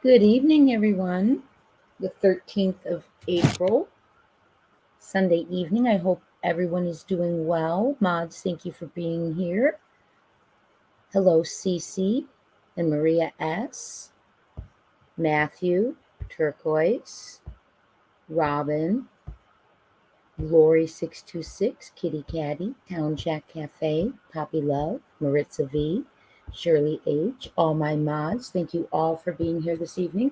Good evening, everyone. The 13th of April, Sunday evening. I hope everyone is doing well. Mods, thank you for being here. Hello, Cece and Maria S., Matthew, Turquoise, Robin, Lori626, Kitty Caddy, Town Jack Cafe, Poppy Love, Maritza V., Shirley H., all my mods. Thank you all for being here this evening.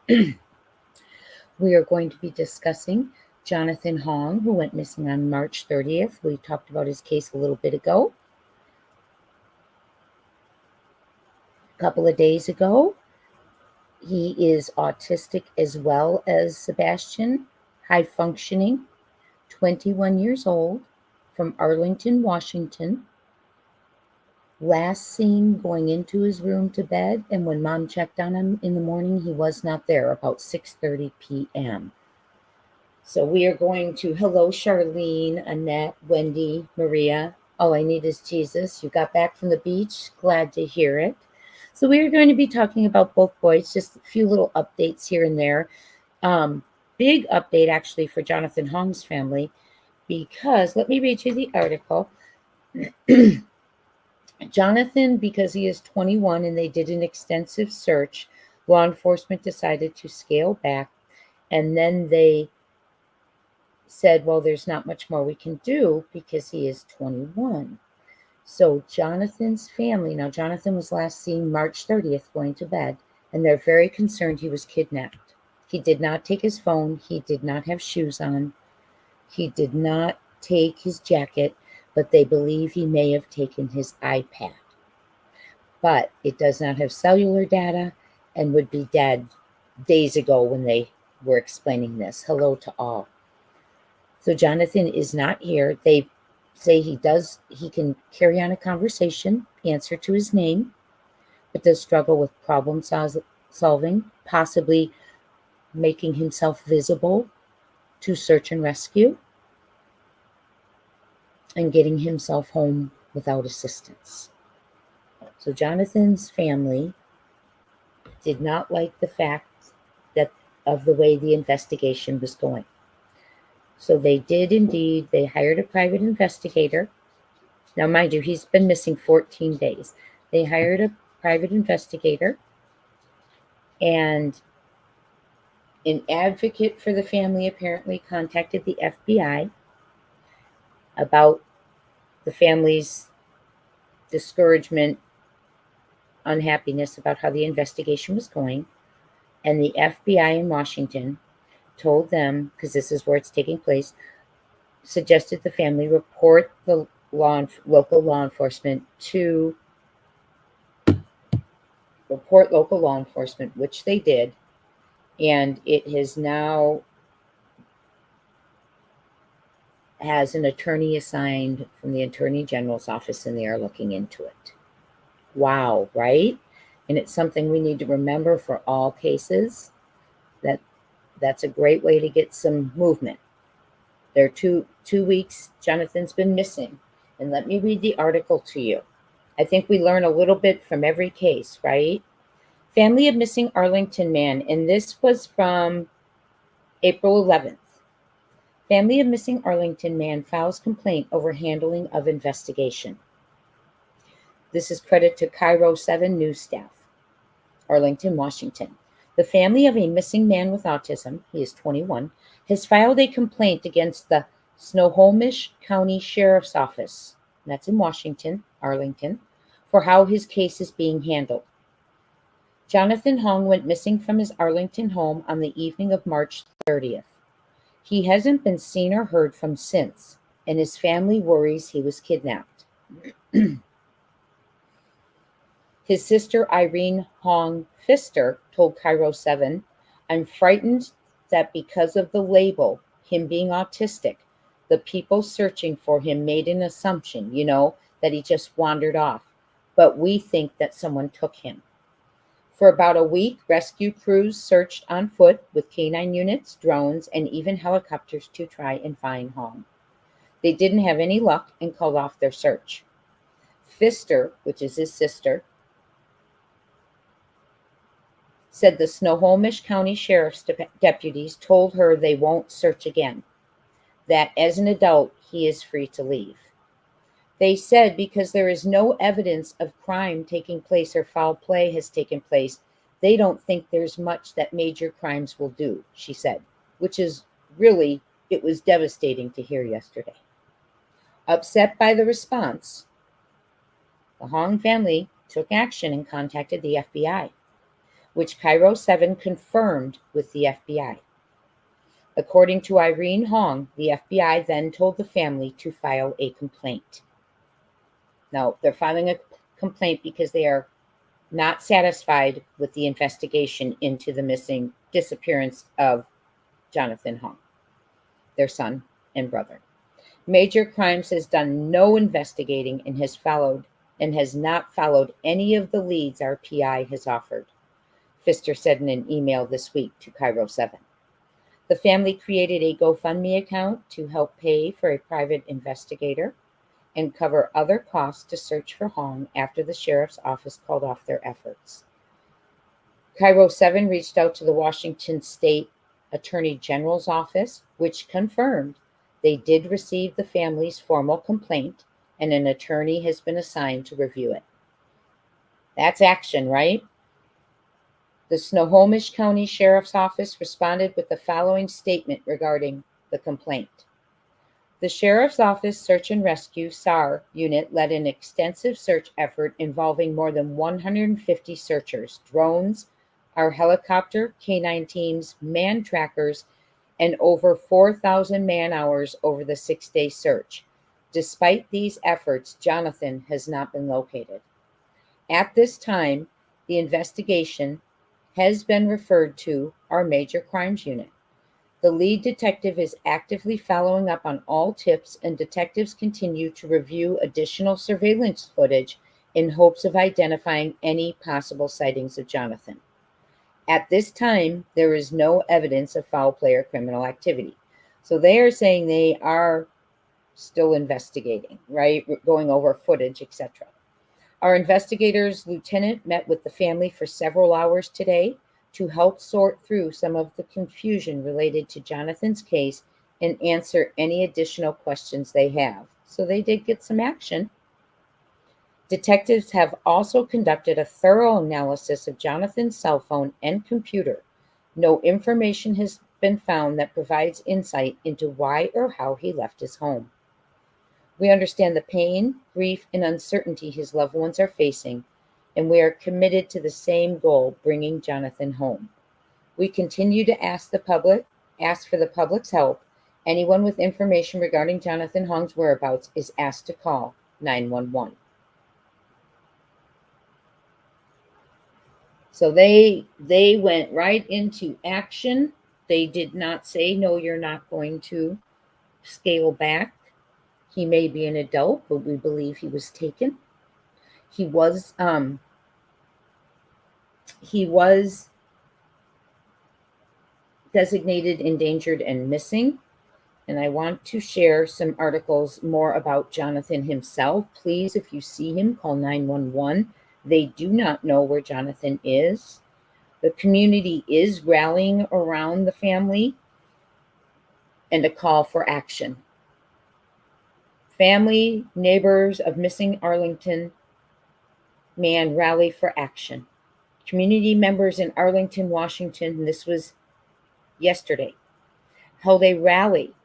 We are going to be discussing Jonathan Hoang, who went missing on March 30th. We talked about his case a little bit ago. A couple of days ago, he is autistic as well as Sebastian, high functioning, 21 years old, from Arlington, Washington. Last seen going into his room to bed, and when Mom checked on him in the morning, he was not there, about 6:30 p.m. So we are going to, hello, Charlene, Annette, Wendy, Maria. All I need is Jesus. You got back from the beach. Glad to hear it. So we are going to be talking about both boys, just a few little updates here and there. Big update, actually, for Jonathan Hoang's family, because let me read you the article. Jonathan, because he is 21 and they did an extensive search, law enforcement decided to scale back, and then they said, well, there's not much more we can do because he is 21. So Jonathan's family, now Jonathan was last seen March 30th going to bed, and they're very concerned he was kidnapped. He did not take his phone. He did not have shoes on. He did not take his jacket, but they believe he may have taken his iPad. But it does not have cellular data and would be dead days ago when they were explaining this. Hello to all. So Jonathan is not here. They say he can carry on a conversation, answer to his name, but does struggle with problem solving, possibly making himself visible to search and rescue, and getting himself home without assistance. So Jonathan's family did not like the fact of the way the investigation was going. So they hired a private investigator. Now, mind you, he's been missing 14 days. They hired a private investigator, and an advocate for the family apparently contacted the FBI about the family's discouragement, unhappiness about how the investigation was going. And the FBI in Washington told them, because this is where it's taking place, suggested the family report the local law enforcement, which they did. And it has an attorney assigned from the Attorney General's office, and they are looking into it. Wow, right? And it's something we need to remember for all cases, that's a great way to get some movement. There are two weeks Jonathan's been missing. And let me read the article to you. I think we learn a little bit from every case, right? Family of missing Arlington man, and this was from April 11th. Family of missing Arlington man files complaint over handling of investigation. This is credit to Cairo 7 news staff, Arlington, Washington. The family of a missing man with autism, he is 21, has filed a complaint against the Snohomish County Sheriff's Office, that's in Washington, Arlington, for how his case is being handled. Jonathan Hoang went missing from his Arlington home on the evening of March 30th. He hasn't been seen or heard from since, and his family worries he was kidnapped. His sister, Irene Hoang Pfister, told Cairo 7, I'm frightened that because of the label, him being autistic, the people searching for him made an assumption, that he just wandered off. But we think that someone took him. For about a week, rescue crews searched on foot with canine units, drones, and even helicopters to try and find Hoang. They didn't have any luck and called off their search. Pfister, which is his sister, said the Snohomish County Sheriff's deputies told her they won't search again, that as an adult, he is free to leave. They said because there is no evidence of crime taking place or foul play has taken place, they don't think there's much that major crimes will do, she said, which is really, it was devastating to hear yesterday. Upset by the response, the Hoang family took action and contacted the FBI, which Cairo 7 confirmed with the FBI. According to Irene Hoang, the FBI then told the family to file a complaint. Now, they're filing a complaint because they are not satisfied with the investigation into the disappearance of Jonathan Hoang, their son and brother. Major Crimes has done no investigating and has not followed any of the leads our PI has offered, Pfister said in an email this week to Cairo 7. The family created a GoFundMe account to help pay for a private investigator and cover other costs to search for Hoang after the sheriff's office called off their efforts. Cairo 7 reached out to the Washington State Attorney General's office, which confirmed they did receive the family's formal complaint and an attorney has been assigned to review it. That's action, right? The Snohomish County Sheriff's Office responded with the following statement regarding the complaint. The Sheriff's Office Search and Rescue SAR unit led an extensive search effort involving more than 150 searchers, drones, our helicopter, K-9 teams, man trackers, and over 4,000 man-hours over the 6-day search. Despite these efforts, Jonathan has not been located. At this time, the investigation has been referred to our Major Crimes Unit. The lead detective is actively following up on all tips, and detectives continue to review additional surveillance footage in hopes of identifying any possible sightings of Jonathan. At this time, there is no evidence of foul play or criminal activity. So they are saying they are still investigating, right? Going over footage, etc. Our investigators lieutenant met with the family for several hours today to help sort through some of the confusion related to Jonathan's case and answer any additional questions they have. So they did get some action. Detectives have also conducted a thorough analysis of Jonathan's cell phone and computer. No information has been found that provides insight into why or how he left his home. We understand the pain, grief, and uncertainty his loved ones are facing, and we are committed to the same goal, bringing Jonathan home. We continue to ask for the public's help. Anyone with information regarding Jonathan Hoang's whereabouts is asked to call 911. So they went right into action. They did not say, no, you're not going to scale back. He may be an adult, but we believe he was taken. He was designated endangered and missing. And I want to share some articles more about Jonathan himself. Please, if you see him, call 911. They do not know where Jonathan is. The community is rallying around the family and a call for action. Family, neighbors of missing Arlington man rally for action. Community members in Arlington, Washington, and this was yesterday, held a rally,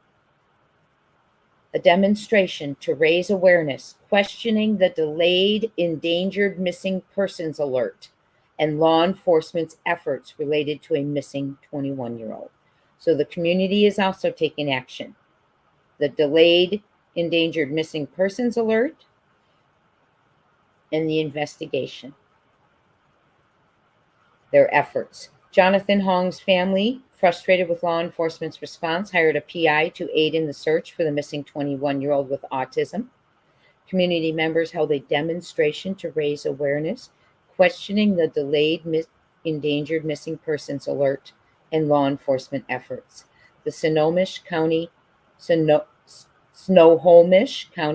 a demonstration to raise awareness, questioning the delayed endangered missing persons alert and law enforcement's efforts related to a missing 21-year-old. So the community is also taking action. The delayed endangered missing persons alert and the investigation. Their efforts. Jonathan Hoang's family, frustrated with law enforcement's response, hired a PI to aid in the search for the missing 21-year-old with autism. Community members held a demonstration to raise awareness, questioning the delayed endangered missing persons alert and law enforcement efforts. The Snohomish County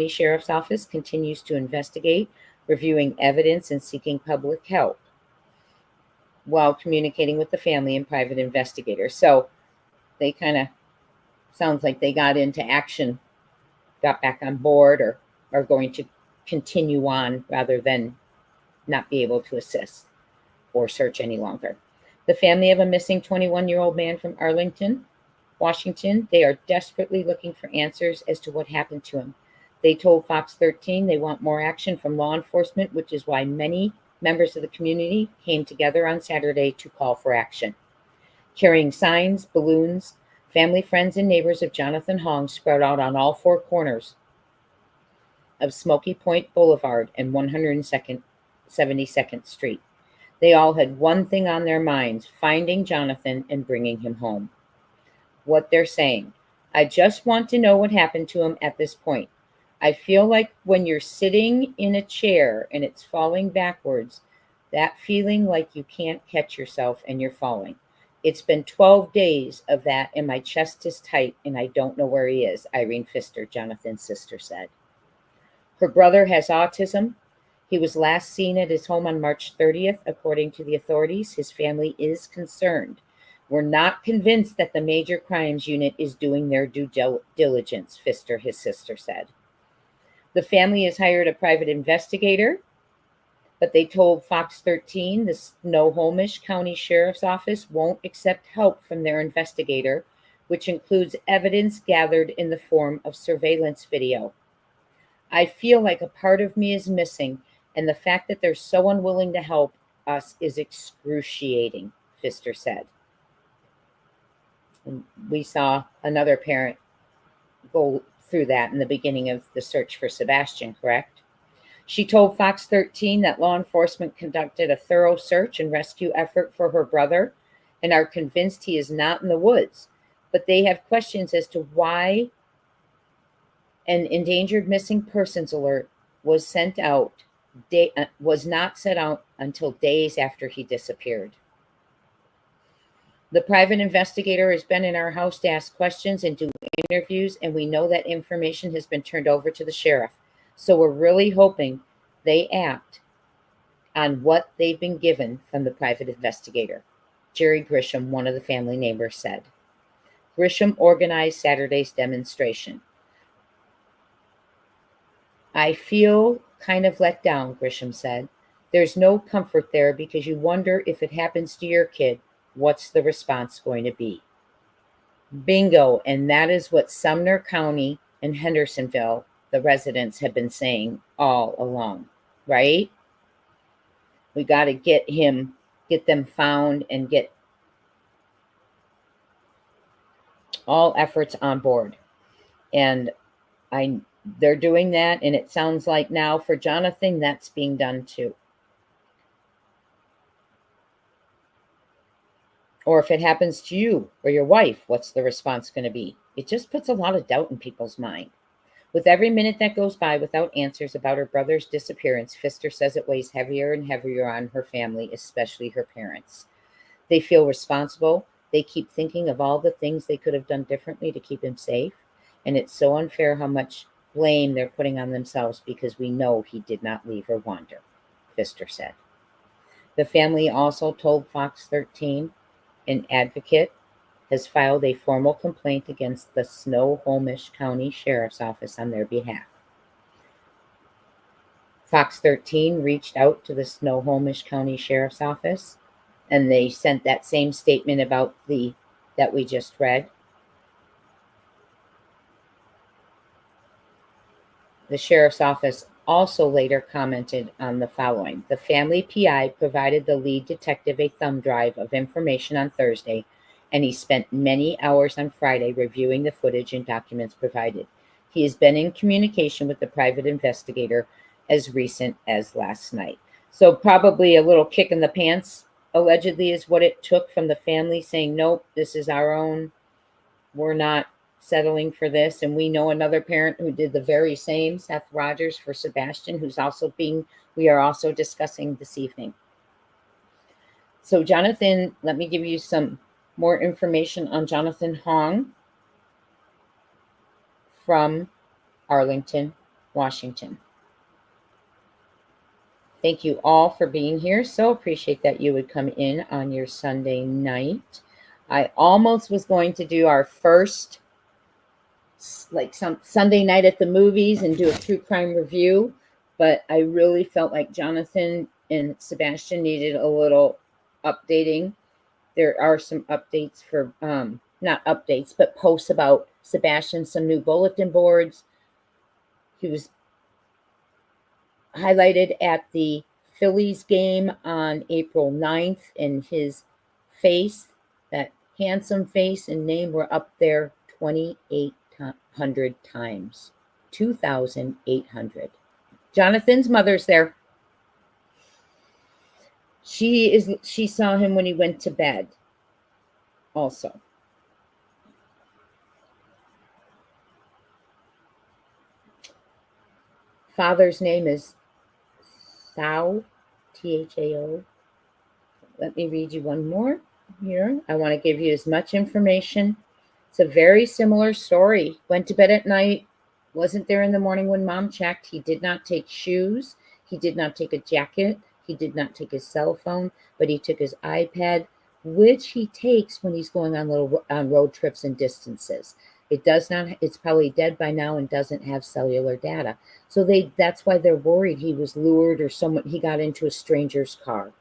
Sheriff's Office continues to investigate, reviewing evidence and seeking public help. while communicating with the family and private investigator. So they kind of sounds like they got into action, got back on board, or are going to continue on rather than not be able to assist or search any longer. The family of a missing 21-year-old man from Arlington, Washington, they are desperately looking for answers as to what happened to him. They told Fox 13 they want more action from law enforcement, which is why many members of the community came together on Saturday to call for action. Carrying signs, balloons, family, friends, and neighbors of Jonathan Hoang spread out on all four corners of Smoky Point Boulevard and 172nd Street. They all had one thing on their minds: finding Jonathan and bringing him home. What they're saying: I just want to know what happened to him at this point. I feel like when you're sitting in a chair and it's falling backwards, that feeling like you can't catch yourself and you're falling. It's been 12 days of that, and my chest is tight, and I don't know where he is, Irene Pfister, Jonathan's sister, said. Her brother has autism. He was last seen at his home on March 30th. According to the authorities, his family is concerned. We're not convinced that the Major Crimes Unit is doing their due diligence, Pfister, his sister, said. The family has hired a private investigator, but they told Fox 13 the Snohomish County Sheriff's Office won't accept help from their investigator, which includes evidence gathered in the form of surveillance video. I feel like a part of me is missing, and the fact that they're so unwilling to help us is excruciating, Pfister said. And we saw another parent go through that in the beginning of the search for Sebastian, correct? She told Fox 13 that law enforcement conducted a thorough search and rescue effort for her brother and are convinced he is not in the woods, but they have questions as to why an endangered missing persons alert was not sent out until days after he disappeared. The private investigator has been in our house to ask questions and do interviews, and we know that information has been turned over to the sheriff. So we're really hoping they act on what they've been given from the private investigator, Jerry Grisham, one of the family neighbors, said. Grisham organized Saturday's demonstration. I feel kind of let down, Grisham said. There's no comfort there because you wonder if it happens to your kid, what's the response going to be? Bingo, and that is what Sumner County and Hendersonville, the residents, have been saying all along, right? We got to get them found, and get all efforts on board. And they're doing that, and it sounds like now for Jonathan, that's being done too. Or if it happens to you or your wife, what's the response going to be? It just puts a lot of doubt in people's mind. With every minute that goes by without answers about her brother's disappearance, Pfister says it weighs heavier and heavier on her family, especially her parents. They feel responsible. They keep thinking of all the things they could have done differently to keep him safe. And it's so unfair how much blame they're putting on themselves because we know he did not leave or wander, Pfister said. The family also told Fox 13 an advocate has filed a formal complaint against the Snohomish County Sheriff's Office on their behalf. Fox 13 reached out to the Snohomish County Sheriff's Office, and they sent that same statement about that we just read. The Sheriff's Office also later commented on the following. The family PI provided the lead detective a thumb drive of information on Thursday, and he spent many hours on Friday reviewing the footage and documents provided. He has been in communication with the private investigator as recent as last night. So probably a little kick in the pants, allegedly, is what it took from the family saying, nope, this is our own. We're not settling for this. And we know another parent who did the very same, Seth Rogers, for Sebastian, we are also discussing this evening. So Jonathan, let me give you some more information on Jonathan Hoang from Arlington, Washington. Thank you all for being here. So appreciate that you would come in on your Sunday night. I almost was going to do our first, like, some Sunday night at the movies and do a true crime review, but I really felt like Jonathan and Sebastian needed a little updating. There are some updates for, not updates, but posts about Sebastian, some new bulletin boards. He was highlighted at the Phillies game on April 9th, and his face, that handsome face and name, were up there 2,800 times. 2,800. Jonathan's mother's there. She saw him when he went to bed also. Father's name is Thao, Thao. Let me read you one more here. I want to give you as much information. It's a very similar story. Went to bed at night, wasn't there in the morning when mom checked. He did not take shoes. He did not take a jacket. He did not take his cell phone, but he took his iPad, which he takes when he's going on road trips and distances. It's probably dead by now and doesn't have cellular data. So that's why they're worried he was lured, or he got into a stranger's car.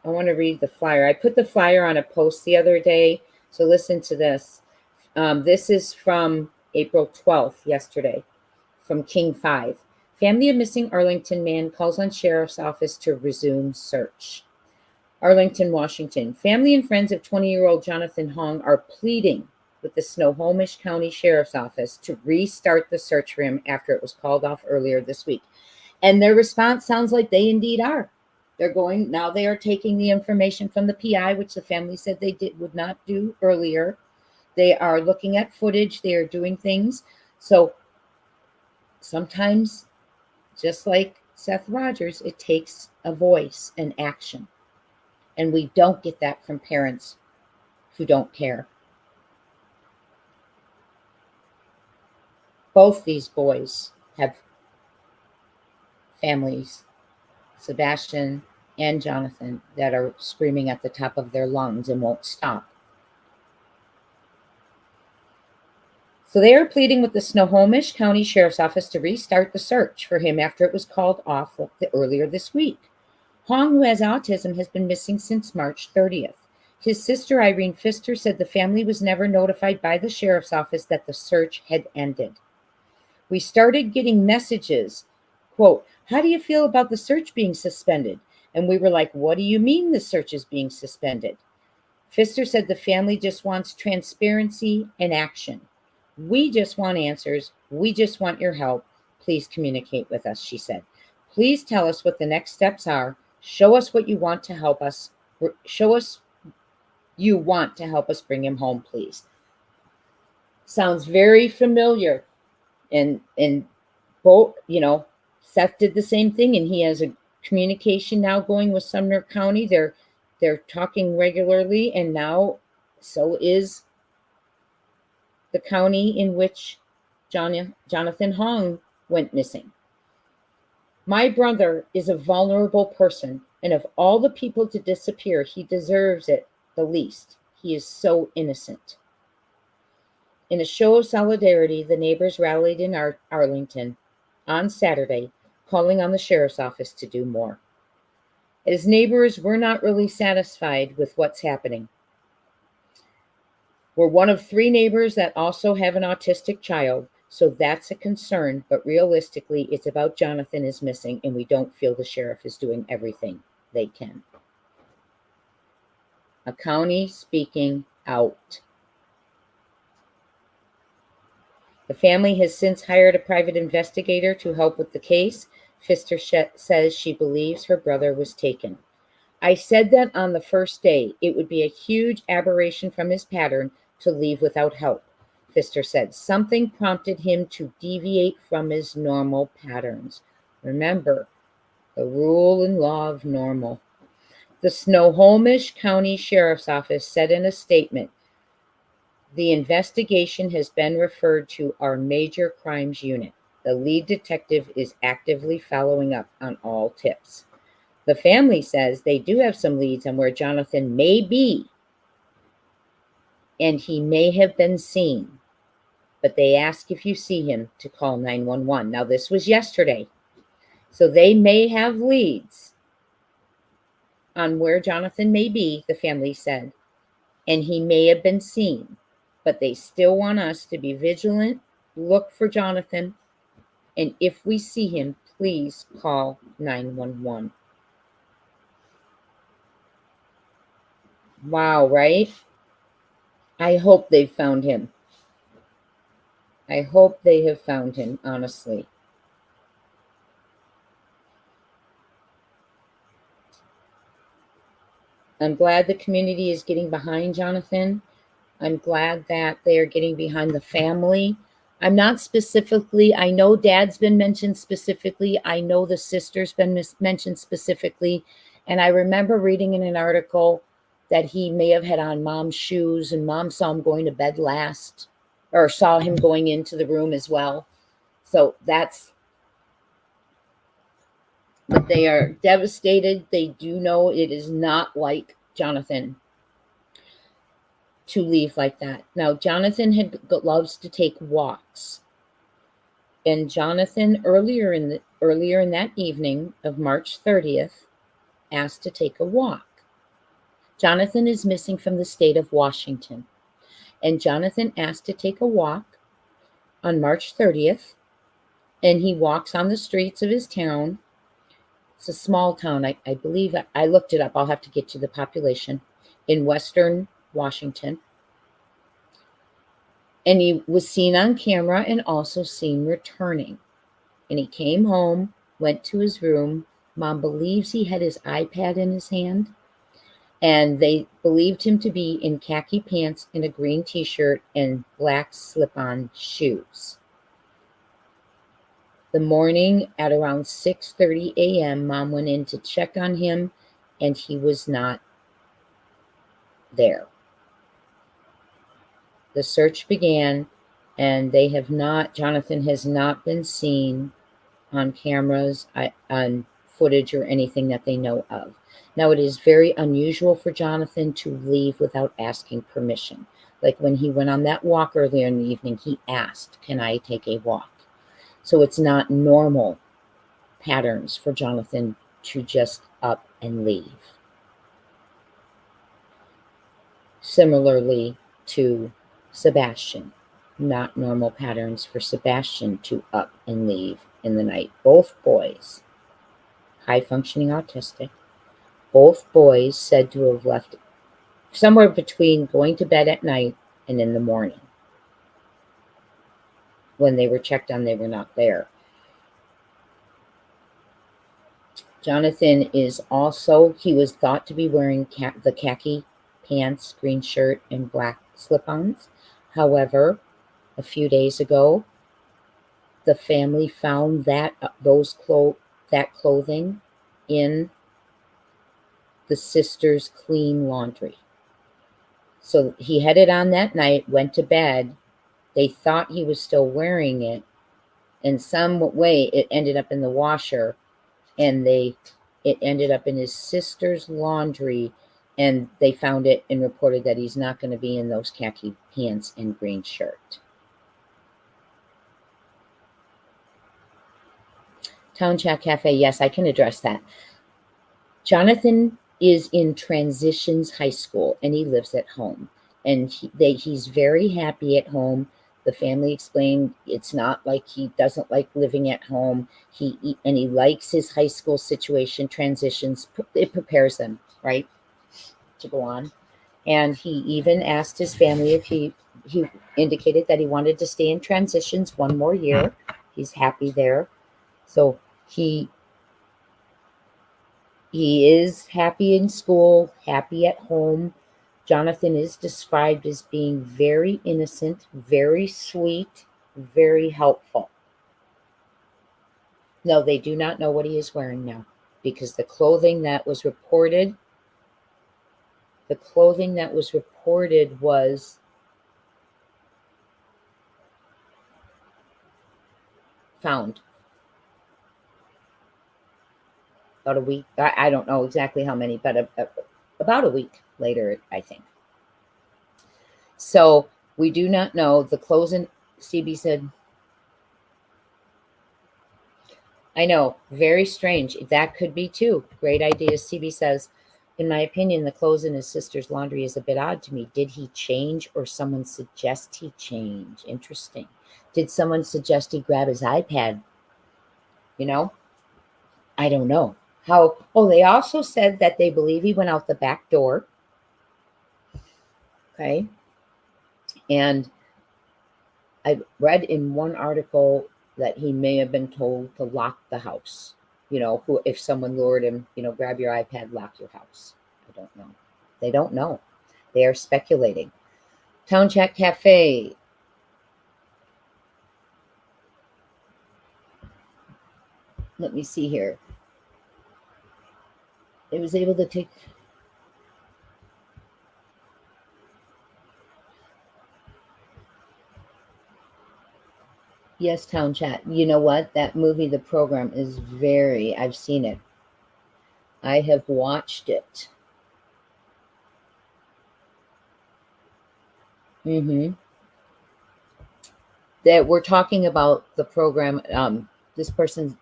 I want to read the flyer. I put the flyer on a post the other day, so listen to this. This is from April 12th, yesterday, from King 5. Family of missing Arlington man calls on sheriff's office to resume search. Arlington, Washington. Family and friends of 20-year-old Jonathan Hoang are pleading with the Snohomish County Sheriff's Office to restart the search for him after it was called off earlier this week. And their response sounds like they indeed are. They are taking the information from the PI, which the family said they would not do earlier. They are looking at footage. They are doing things. So sometimes, just like Seth Rogers, it takes a voice and action. And we don't get that from parents who don't care. Both these boys have families, Sebastian and Jonathan, that are screaming at the top of their lungs and won't stop. So they are pleading with the Snohomish County Sheriff's Office to restart the search for him after it was called off earlier this week. Hoang, who has autism, has been missing since March 30th. His sister, Irene Pfister, said the family was never notified by the sheriff's office that the search had ended. We started getting messages, quote, "How do you feel about the search being suspended?" And we were like, "What do you mean the search is being suspended?" Pfister said the family just wants transparency and action. "We just want answers. We just want your help. Please communicate with us," she said. "Please tell us what the next steps are. Show us what you want to help us. Show us you want to help us bring him home, please." Sounds very familiar. And both, Seth did the same thing, and he has a communication now going with Sumner County. They're talking regularly, and now so is the county in which Jonathan Hoang went missing. "My brother is a vulnerable person, and of all the people to disappear, he deserves it the least. He is so innocent." In a show of solidarity, the neighbors rallied in Arlington on Saturday, calling on the sheriff's office to do more. As neighbors, we're not really satisfied with what's happening. We're one of 3 neighbors that also have an autistic child, so that's a concern, but realistically, it's about Jonathan is missing, and we don't feel the sheriff is doing everything they can. A county speaking out. The family has since hired a private investigator to help with the case. Pfister says she believes her brother was taken. "I said that on the first day. It would be a huge aberration from his pattern to leave without help," Pfister said. "Something prompted him to deviate from his normal patterns." Remember, the rule and law of normal. The Snohomish County Sheriff's Office said in a statement, "The investigation has been referred to our major crimes unit." The lead detective is actively following up on all tips. The family says they do have some leads on where Jonathan may be, and he may have been seen, but they ask if you see him to call 911. Now, this was yesterday, so they may have leads on where Jonathan may be, the family said, and he may have been seen, but they still want us to be vigilant, look for Jonathan, and if we see him, please call 911. Wow, right? I hope they've found him. I hope they have found him, honestly. I'm glad the community is getting behind Jonathan. I'm glad that they are getting behind the family. I'm not specifically, I know Dad's been mentioned specifically. I know the sister's been mentioned specifically. And I remember reading in an article that he may have had on Mom's shoes, and Mom saw him going to bed last, or saw him going into the room as well. So that's, but they are devastated. They do know it is not like Jonathan to leave like that. Now, Jonathan loves to take walks. And Jonathan, earlier in that evening of March 30th, asked to take a walk. Jonathan is missing from the state of Washington. And Jonathan asked to take a walk on March 30th. And he walks on the streets of his town. It's a small town, I believe. I looked it up. I'll have to get you the population in western Washington. And he was seen on camera and also seen returning. And he came home, went to his room. Mom believes he had his iPad in his hand. And they believed him to be in khaki pants and a green t-shirt and black slip-on shoes. The morning at around 6:30 a.m., Mom went in to check on him, and he was not there. The search began, and Jonathan has not been seen on cameras, on footage, or anything that they know of. Now, it is very unusual for Jonathan to leave without asking permission. Like when he went on that walk earlier in the evening, he asked, "Can I take a walk?" So it's not normal patterns for Jonathan to just up and leave. Similarly to Sebastian, not normal patterns for Sebastian to up and leave in the night. Both boys, high-functioning autistic, both boys said to have left somewhere between going to bed at night and in the morning. When they were checked on, they were not there. Jonathan is also, he was thought to be wearing the khaki pants, green shirt, and black slip-ons. However, a few days ago, the family found that clothing in the sister's clean laundry. So he had it on that night, went to bed. They thought he was still wearing it. In some way, it ended up in the washer, and it ended up in his sister's laundry, and they found it and reported that he's not going to be in those khaki pants and green shirt. Town Chat Cafe, yes, I can address that. Jonathan is in Transitions High School, and he lives at home. And he's very happy at home. The family explained it's not like he doesn't like living at home. He likes his high school situation. Transitions, it prepares him, right, to go on. And he even asked his family if he indicated that he wanted to stay in Transitions one more year. He's happy there. So he is happy in school, happy at home. Jonathan is described as being very innocent, very sweet, very helpful. No, they do not know what he is wearing now, because the clothing that was reported was found. About a week. I don't know exactly how many, but about a week later, I think. So we do not know. The closing, CB said, I know, very strange. That could be too. Great idea. CB says, in my opinion, the clothes in his sister's laundry is a bit odd to me. Did he change or someone suggest he change? Interesting. Did someone suggest he grab his iPad? You know, I don't know. They also said that they believe he went out the back door. Okay. And I read in one article that he may have been told to lock the house. If someone lured him, grab your iPad, lock your house. I don't know. They don't know. They are speculating. Town Chat Cafe. Let me see here. It was able to take... Yes, Town Chat. You know what? That movie, The Program, is I've seen it. I have watched it. That we're talking about the program. This person,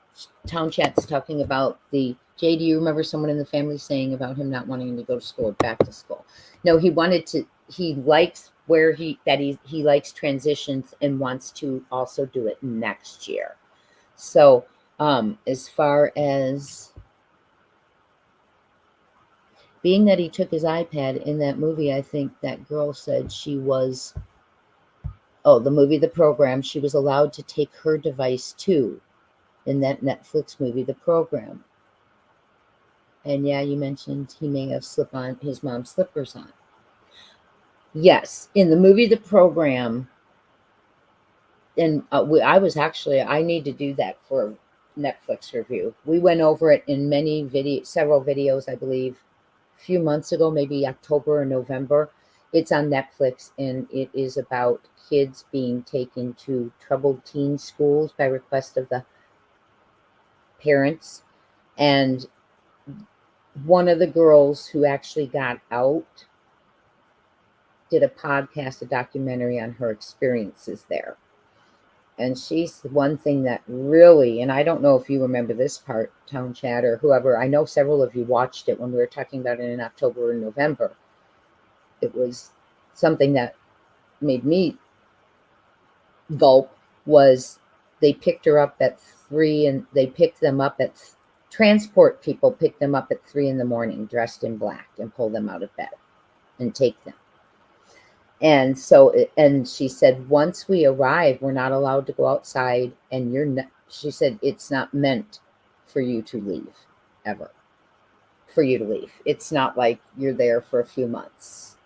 Town Chat's talking about the... Jay, do you remember someone in the family saying about him not wanting to go to school or back to school? No, he likes he likes transitions and wants to also do it next year. So as far as being that he took his iPad in that movie, I think that girl said she was... the movie, The Program, she was allowed to take her device too in that Netflix movie, The Program. And yeah, you mentioned he may have slipped on his mom's slippers on. Yes, in the movie, The Program, and I need to do that for a Netflix review. We went over it in several videos, I believe, a few months ago, maybe October or November. It's on Netflix, and it is about kids being taken to troubled teen schools by request of the parents. And one of the girls who actually got out did a podcast, a documentary on her experiences there. And she's the one thing that really, and I don't know if you remember this part, Town Chat or whoever, I know several of you watched it when we were talking about it in October and November. It was something that made me gulp. Was they picked her up at 3, and they picked them up at... transport people pick them up at 3 a.m, dressed in black, and pull them out of bed and take them. And and she said, once we arrive, we're not allowed to go outside, and she said, it's not meant for you to leave, ever. For you to leave. It's not like you're there for a few months.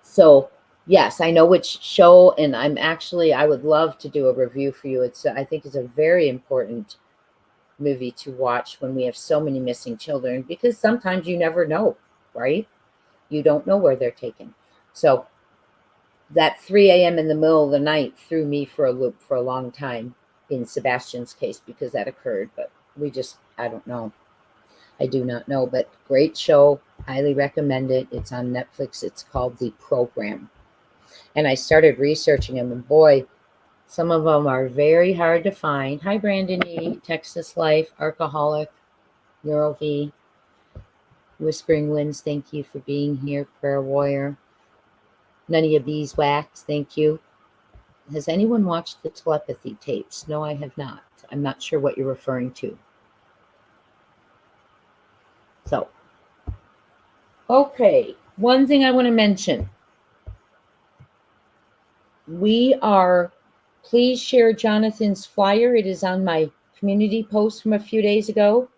So yes, I know which show, and I would love to do a review for you. I think it's a very important movie to watch when we have so many missing children, because sometimes you never know, right? You don't know where they're taken. So that 3 a.m. in the middle of the night threw me for a loop for a long time in Sebastian's case, because that occurred. But I don't know. I do not know, but great show. Highly recommend it. It's on Netflix. It's called The Program. And I started researching them, and boy, some of them are very hard to find. Hi, Brandon E., Texas Life, Alcoholic, NeuroV, Whispering Winds, thank you for being here. Prayer Warrior, None of your beeswax, thank you. Has anyone watched the telepathy tapes? No, I have not. I'm not sure what you're referring to. So, okay, one thing I want to mention. Please share Jonathan's flyer. It is on my community post from a few days ago.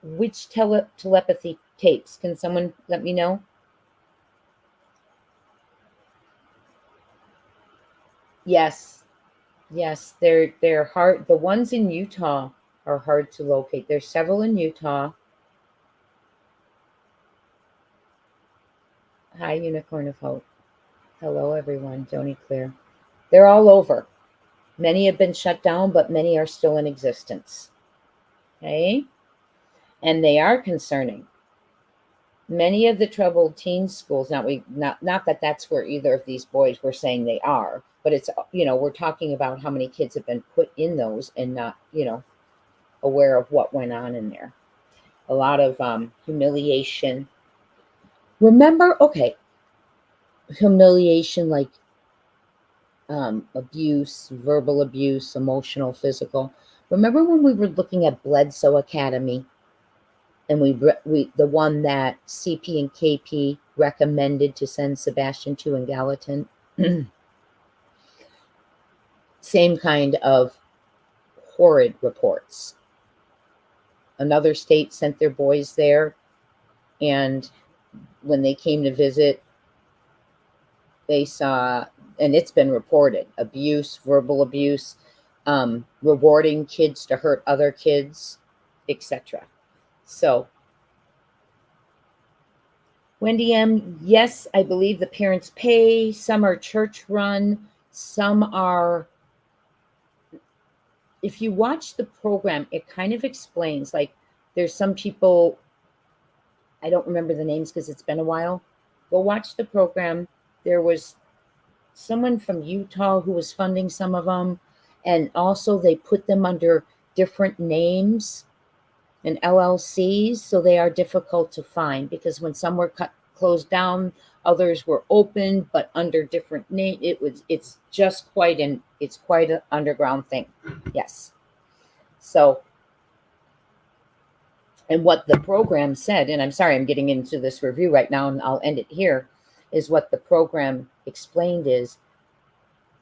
Which telepathy tapes? Can someone let me know? Yes, they're hard. The ones in Utah are hard to locate. There's several in Utah. Hi, Unicorn of Hope. Hello, everyone. Joni Clear. They're all over. Many have been shut down, but many are still in existence. Okay? And they are concerning. Many of the troubled teen schools, not that that's where either of these boys were saying they are, but it's, we're talking about how many kids have been put in those and not, aware of what went on in there. A lot of humiliation. Remember, humiliation, like abuse, verbal abuse, emotional, physical. Remember when we were looking at Bledsoe Academy, and we the one that CP and KP recommended to send Sebastian to in Gallatin? Same kind of horrid reports. Another state sent their boys there, and when they came to visit, they saw, and it's been reported, abuse, verbal abuse, rewarding kids to hurt other kids, etc. So, Wendy M., yes, I believe the parents pay. Some are church run. Some are, if you watch the program, it kind of explains, like, there's some people, I don't remember the names because it's been a while. Go watch the program. There was someone from Utah who was funding some of them. And also they put them under different names and LLCs. So they are difficult to find, because when some were closed down, others were open, but under different names. It's just quite an underground thing. Yes. So, and what the program said, and I'm sorry, I'm getting into this review right now and I'll end it here, is what the program explained is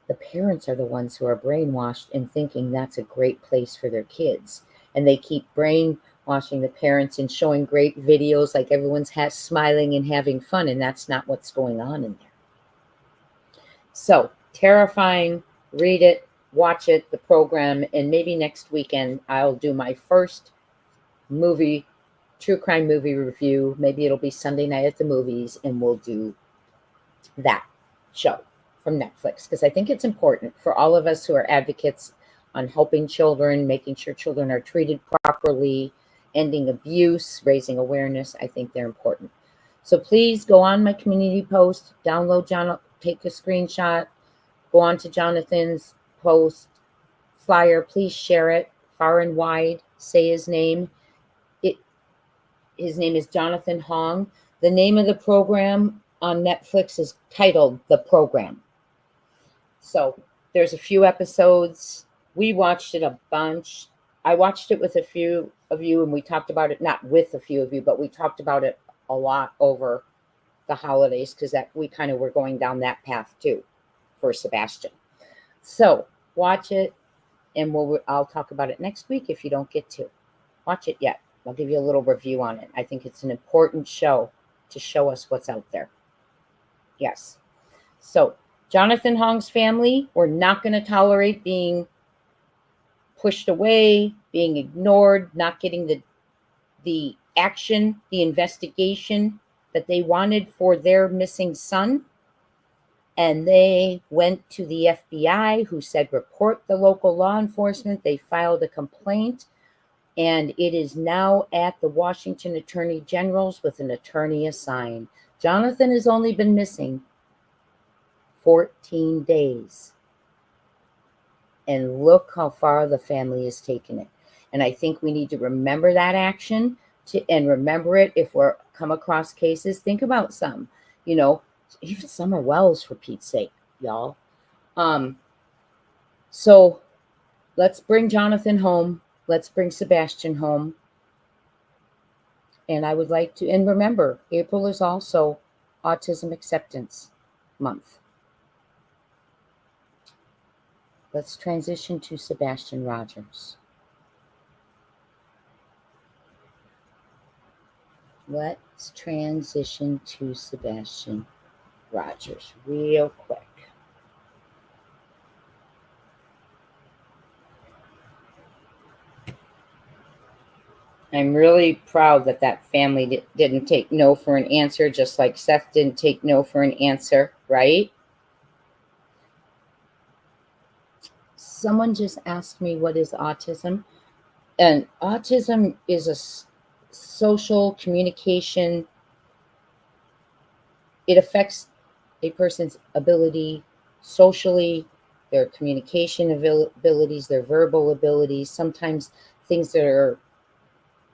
the parents are the ones who are brainwashed in thinking that's a great place for their kids. And they keep brainwashing the parents and showing great videos, like everyone's smiling and having fun, and that's not what's going on in there. So, terrifying. Read it, watch it, the program, and maybe next weekend I'll do my first true crime movie review. Maybe it'll be Sunday night at the movies, and we'll do that show from Netflix, because I think it's important for all of us who are advocates on helping children, making sure children are treated properly, ending abuse, raising awareness. I think they're important. So please go on my community post, download take a screenshot, go on to Jonathan's post, flyer, please share it far and wide, say his name. His name is Jonathan Hoang. The name of the program on Netflix is titled The Program. So there's a few episodes. We watched it a bunch. I watched it with a few of you, and we talked about it, not with a few of you, but we talked about it a lot over the holidays, because we kind of were going down that path too for Sebastian. So watch it, and I'll talk about it next week if you don't get to watch it yet. I'll give you a little review on it. I think it's an important show to show us what's out there. Yes. So Jonathan Hoang's family, we're not going to tolerate being pushed away, being ignored, not getting the action, the investigation that they wanted for their missing son. And they went to the FBI, who said report the local law enforcement. They filed a complaint, and it is now at the Washington Attorney General's with an attorney assigned. Jonathan has only been missing 14 days. And look how far the family has taken it. And I think we need to remember that action and remember it if we're come across cases. Think about some, even Summer Wells, for Pete's sake, y'all. So let's bring Jonathan home. Let's bring Sebastian home. And I would like to, and remember, April is also Autism Acceptance Month. Let's transition to Sebastian Rogers. Let's transition to Sebastian Rogers real quick. I'm really proud that family didn't take no for an answer, just like Seth didn't take no for an answer, right? Someone just asked me what is autism, and autism is a social communication. It affects a person's ability socially, their communication abilities, their verbal abilities, sometimes things that are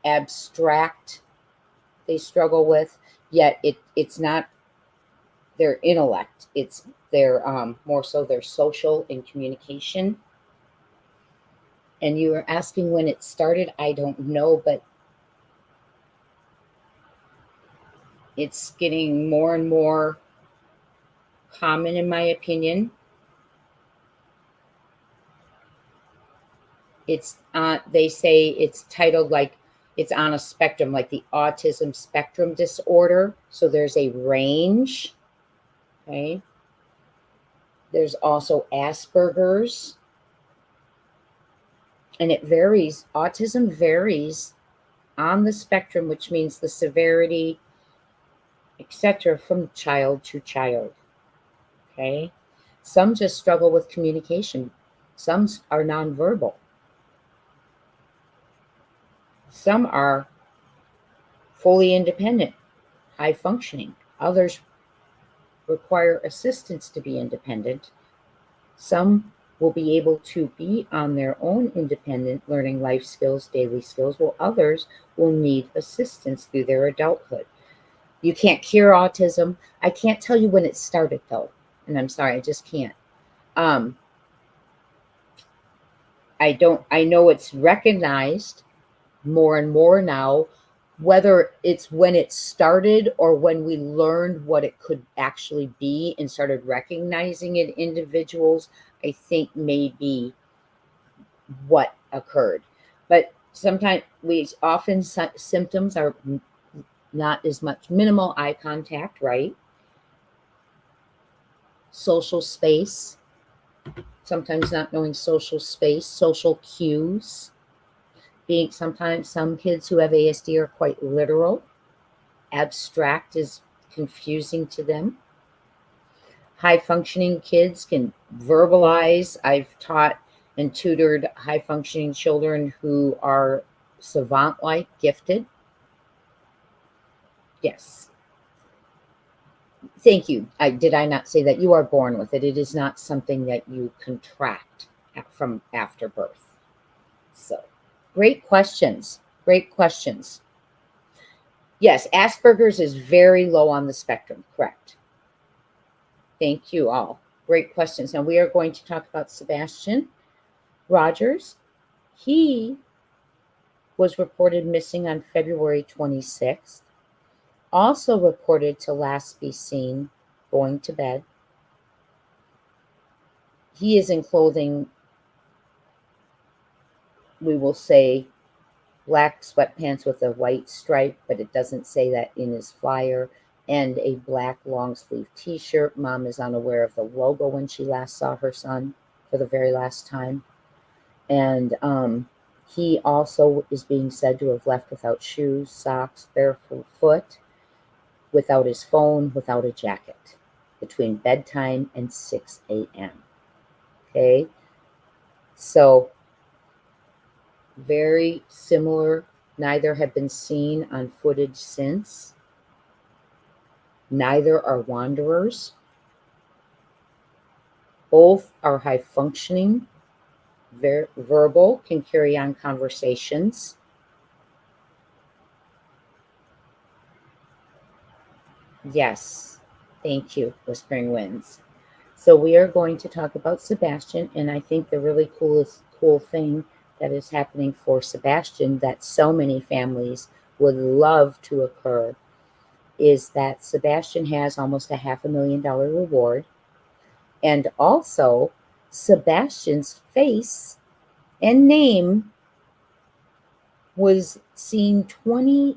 abstract they struggle with, yet it's not their intellect, it's their more so their social and communication. And you were asking when it started. I don't know, but it's getting more and more common, in my opinion. It's they say it's titled like it's on a spectrum, like the autism spectrum disorder. So there's a range. Okay. There's also Asperger's. And it varies. Autism varies on the spectrum, which means the severity, etc., from child to child. Okay. Some just struggle with communication. Some are nonverbal. Some are fully independent, high functioning. Others require assistance to be independent. Some will be able to be on their own independent, learning life skills, daily skills, while others will need assistance through their adulthood. You can't cure autism. I can't tell you when it started, though, and I'm sorry, I just can't. I know it's recognized more and more now. Whether it's when it started or when we learned what it could actually be and started recognizing it in individuals, I think may be what occurred. But sometimes symptoms are not as much minimal eye contact, right? Social space, sometimes not knowing social space, social cues. Sometimes some kids who have ASD are quite literal. Abstract is confusing to them. High functioning kids can verbalize. I've taught and tutored high functioning children who are savant like, gifted. Yes. Thank you. Did I not say that? You are born with it. It is not something that you contract from after birth. So, great questions. Great questions. Yes, Asperger's is very low on the spectrum. Correct. Thank you all. Great questions. Now we are going to talk about Sebastian Rogers. He was reported missing on February 26th. Also reported to last be seen going to bed. He is in clothing, we will say, black sweatpants with a white stripe, but it doesn't say that in his flyer, and a black long sleeve t-shirt. Mom is unaware of the logo when she last saw her son for the very last time. And he also is being said to have left without shoes, socks, barefoot, without his phone, without a jacket, between bedtime and 6 a.m. Okay, so very similar. Neither have been seen on footage since. Neither are wanderers. Both are high functioning, verbal, can carry on conversations. Yes, thank you, Whispering Winds. So we are going to talk about Sebastian, and I think the really cool thing that is happening for Sebastian that so many families would love to occur is that Sebastian has almost $500,000 reward. And also, Sebastian's face and name was seen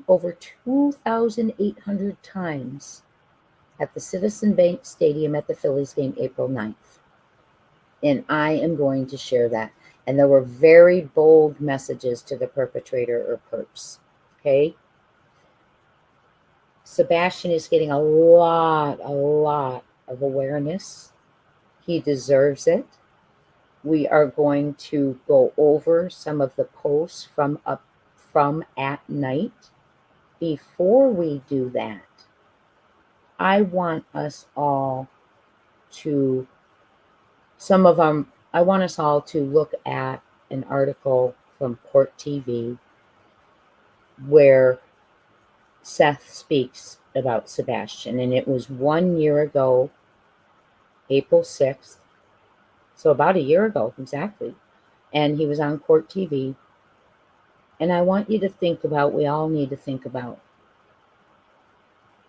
over 2,800 times at the Citizen Bank Stadium at the Phillies game April 9th. And I am going to share that. And there were very bold messages to the perpetrator or perps. Okay? Sebastian is getting a lot of awareness. He deserves it. we are going to go over some of the posts from at night. Before we do that, I want us all to I want us all to look at an article from Court TV where Seth speaks about Sebastian, and it was 1 year ago, April 6th, so about a year ago exactly, and he was on Court TV, and I want you to think about, we all need to think about,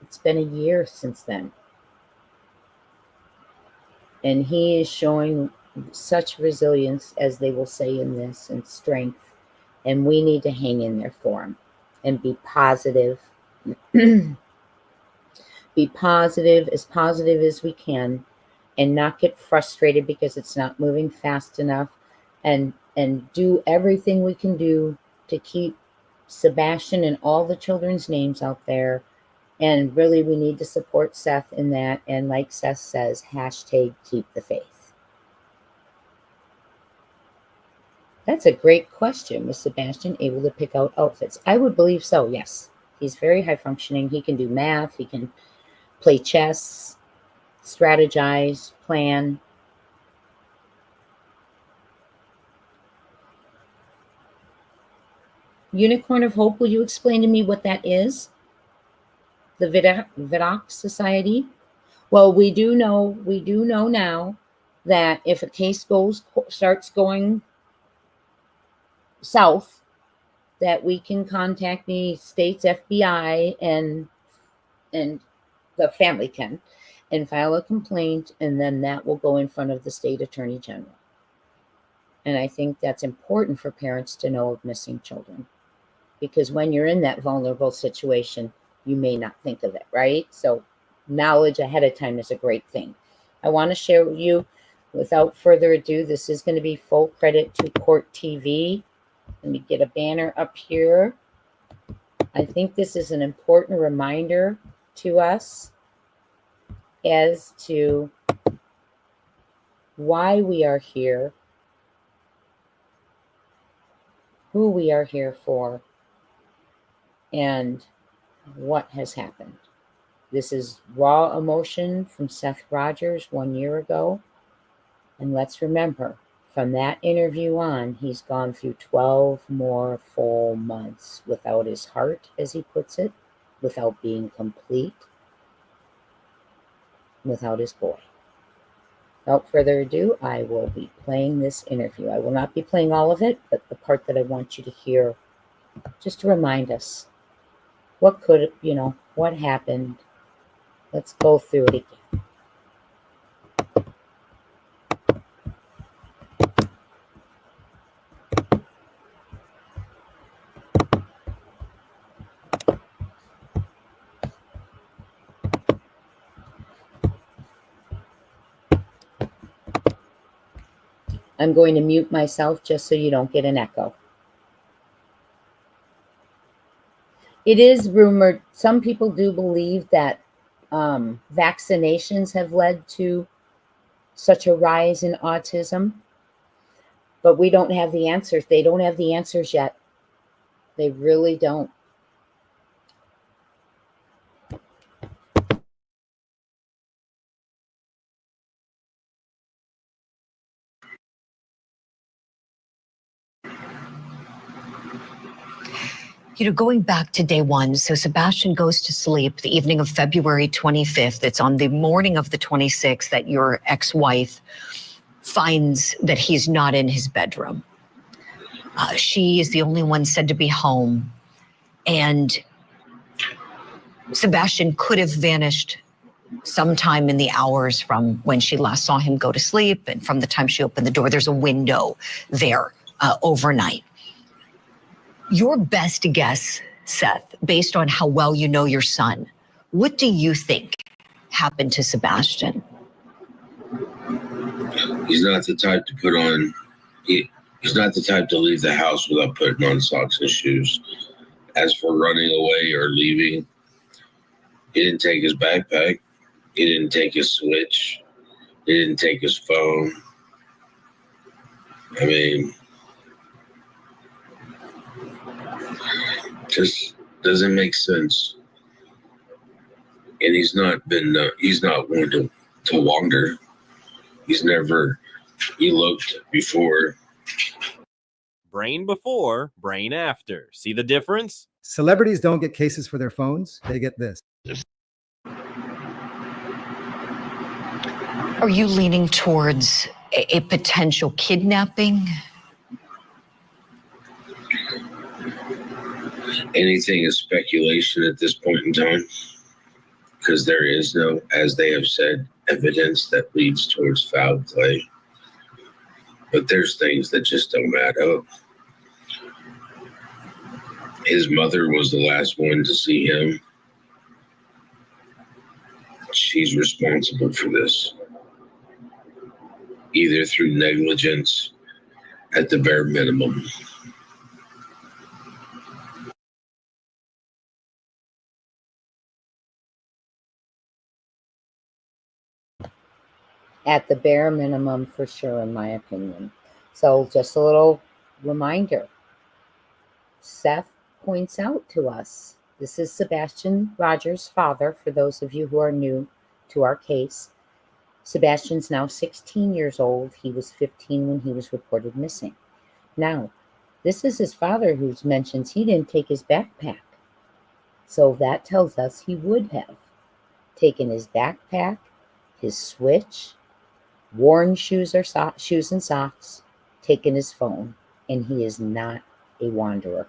it's been a year since then, and he is showing such resilience, as they will say in this, and strength, and we need to hang in there for him and be positive. Be positive as we can, and not get frustrated because it's not moving fast enough, and do everything we can do to keep Sebastian and all the children's names out there. And really, we need to support Seth in that. And like Seth says, hashtag keep the faith. That's a great question. Was Sebastian able to pick out outfits? I would believe so, yes. He's very high functioning. He can do math. He can play chess, strategize, plan. Unicorn of Hope, will you explain to me what that is? The Vidocq Society? Well, we do know now that if a case starts going south, that we can contact the state's FBI and the family can, and file a complaint, and then that will go in front of the state attorney general. And I think that's important for parents to know of missing children, because when you're in that vulnerable situation, you may not think of it, right? So knowledge ahead of time is a great thing. I want to share with you, without further ado, this is going to be full credit to Court TV. Let me get a banner up here. I think this is an important reminder to us as to why we are here, who we are here for, and what has happened. This is raw emotion from Seth Rogers 1 year ago. And let's remember, from that interview on, he's gone through 12 more full months without his heart, as he puts it, without being complete, without his boy. Without further ado, I will be playing this interview. I will not be playing all of it, but the part that I want you to hear, just to remind us what could, what happened. Let's go through it again. I'm going to mute myself just so you don't get an echo. It is rumored, some people do believe that vaccinations have led to such a rise in autism, but we don't have the answers. They don't have the answers yet. They really don't. Going back to day one, so Sebastian goes to sleep the evening of February 25th. It's on the morning of the 26th that your ex-wife finds that he's not in his bedroom. She is the only one said to be home. And Sebastian could have vanished sometime in the hours from when she last saw him go to sleep and from the time she opened the door. There's a window there overnight. Your best guess, Seth, based on how well you know your son, what do you think happened to Sebastian? He's not the type to put on, he's not the type to leave the house without putting on socks and shoes. As for running away or leaving, he didn't take his backpack. He didn't take his switch. He didn't take his phone. I mean, just doesn't make sense. And he's not one to wander. He's never eloped before. Brain before, brain after. See the difference? Celebrities don't get cases for their phones. They get this. Are you leaning towards a potential kidnapping? Anything is speculation at this point in time, because there is no, as they have said, evidence that leads towards foul play. But there's things that just don't add up. His mother was the last one to see him. She's responsible for this, either through negligence at the bare minimum. At the bare minimum, for sure, in my opinion. So just a little reminder. Seth points out to us, this is Sebastian Rogers' father, for those of you who are new to our case. Sebastian's now 16 years old. He was 15 when he was reported missing. Now, this is his father who mentions he didn't take his backpack. So that tells us he would have taken his backpack, his switch, worn shoes and socks, taken his phone, and he is not a wanderer.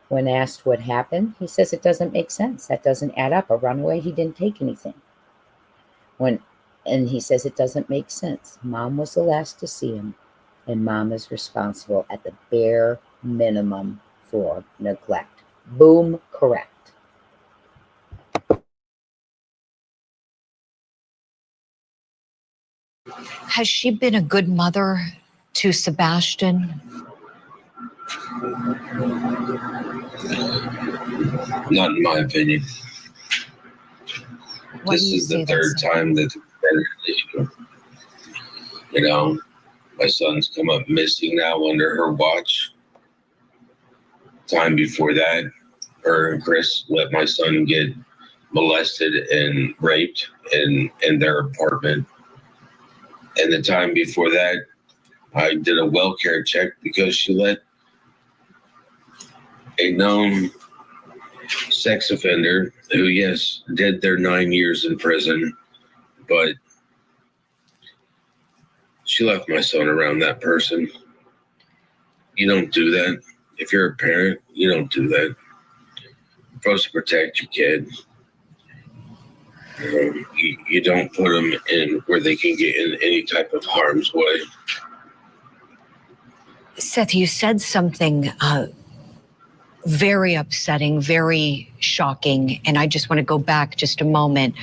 When asked what happened, he says it doesn't make sense. That doesn't add up. A runaway, he didn't take anything. And he says it doesn't make sense. Mom was the last to see him, and mom is responsible at the bare minimum for neglect. Boom, correct. Has she been a good mother to Sebastian? Not in my opinion. Why This do you is the say third that? time that issue. You know, my son's come up missing now under her watch. Time before that, her and Chris let my son get molested and raped in their apartment. And the time before that, I did a well care check because she let a known sex offender who, yes, did their 9 years in prison, but she left my son around that person. You don't do that. If you're a parent, you don't do that. You're supposed to protect your kid. You don't put them in where they can get in any type of harm's way. Seth, you said something very upsetting, very shocking, and I just want to go back just a moment.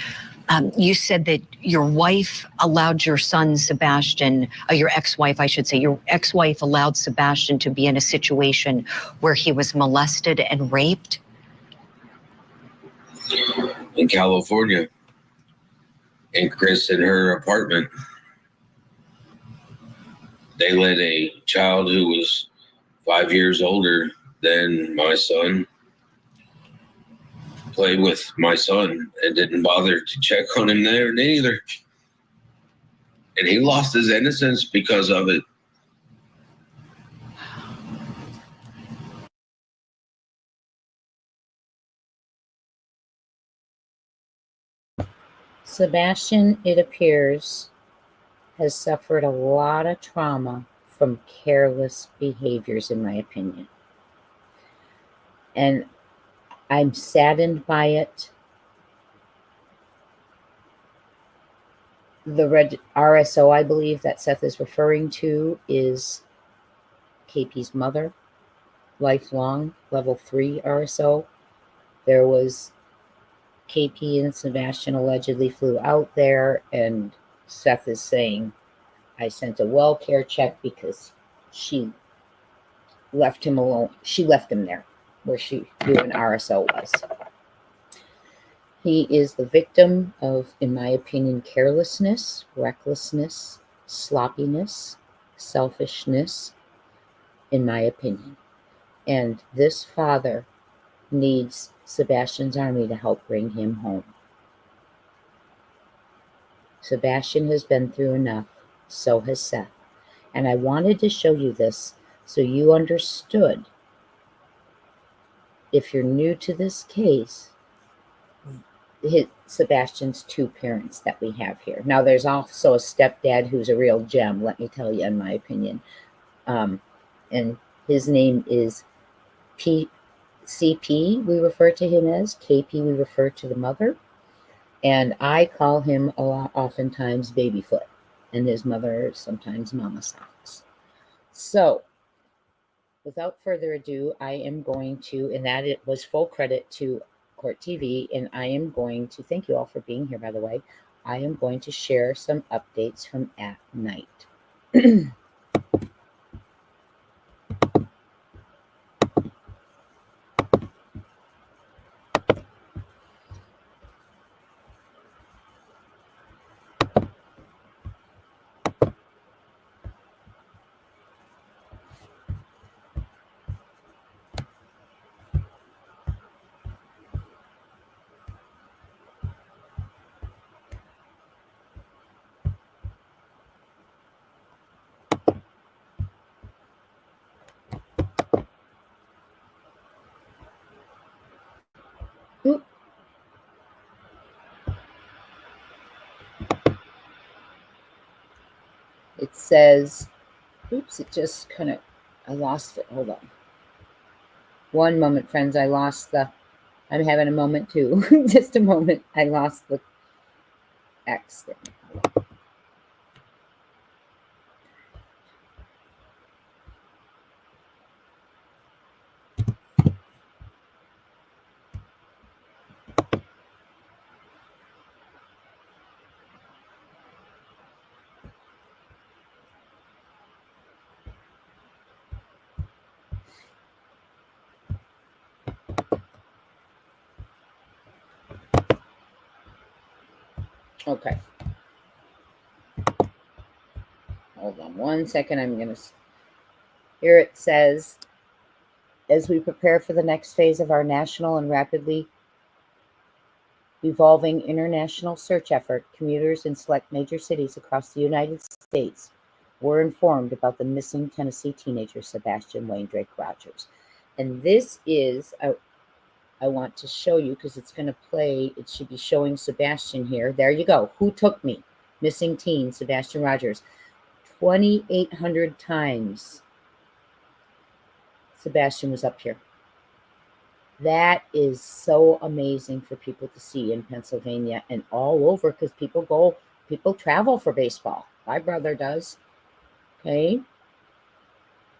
You said that your wife allowed your son, Sebastian, your ex-wife, I should say, your ex-wife allowed Sebastian to be in a situation where he was molested and raped? In California. And Chris in her apartment. They let a child who was 5 years older than my son play with my son and didn't bother to check on him there neither. And he lost his innocence because of it. Sebastian, it appears, has suffered a lot of trauma from careless behaviors, in my opinion. And I'm saddened by it. The red RSO, I believe, that Seth is referring to is KP's mother, lifelong, level 3 RSO. There was KP and Sebastian allegedly flew out there, and Seth is saying, I sent a well care check because she left him alone. She left him there where she knew an RSO was. He is the victim of, in my opinion, carelessness, recklessness, sloppiness, selfishness, in my opinion. And this father needs Sebastian's army to help bring him home. Sebastian has been through enough, so has Seth. And I wanted to show you this so you understood, if you're new to this case, Sebastian's two parents that we have here. Now, there's also a stepdad who's a real gem, let me tell you, in my opinion. And his name is CP, we refer to him as. KP, we refer to the mother. And I call him oftentimes Babyfoot. And his mother sometimes Mama Socks. So, without further ado, I am going to, and that it was full credit to Court TV, and I am going to, thank you all for being here, by the way. I am going to share some updates from at night. Oop. It says, oops, it just kind of, I lost it. Hold on. One moment, friends. I'm having a moment too. Just a moment. I lost the X thing. Okay. Hold on one second. Here it says, as we prepare for the next phase of our national and rapidly evolving international search effort, commuters in select major cities across the United States were informed about the missing Tennessee teenager, Sebastian Wayne Drake Rogers. And this is, I want to show you because it's going to play, it should be showing Sebastian here. There you go. Who took me? Missing teen, Sebastian Rogers. 2,800 times Sebastian was up here. That is so amazing for people to see in Pennsylvania and all over, because people travel for baseball. My brother does. Okay.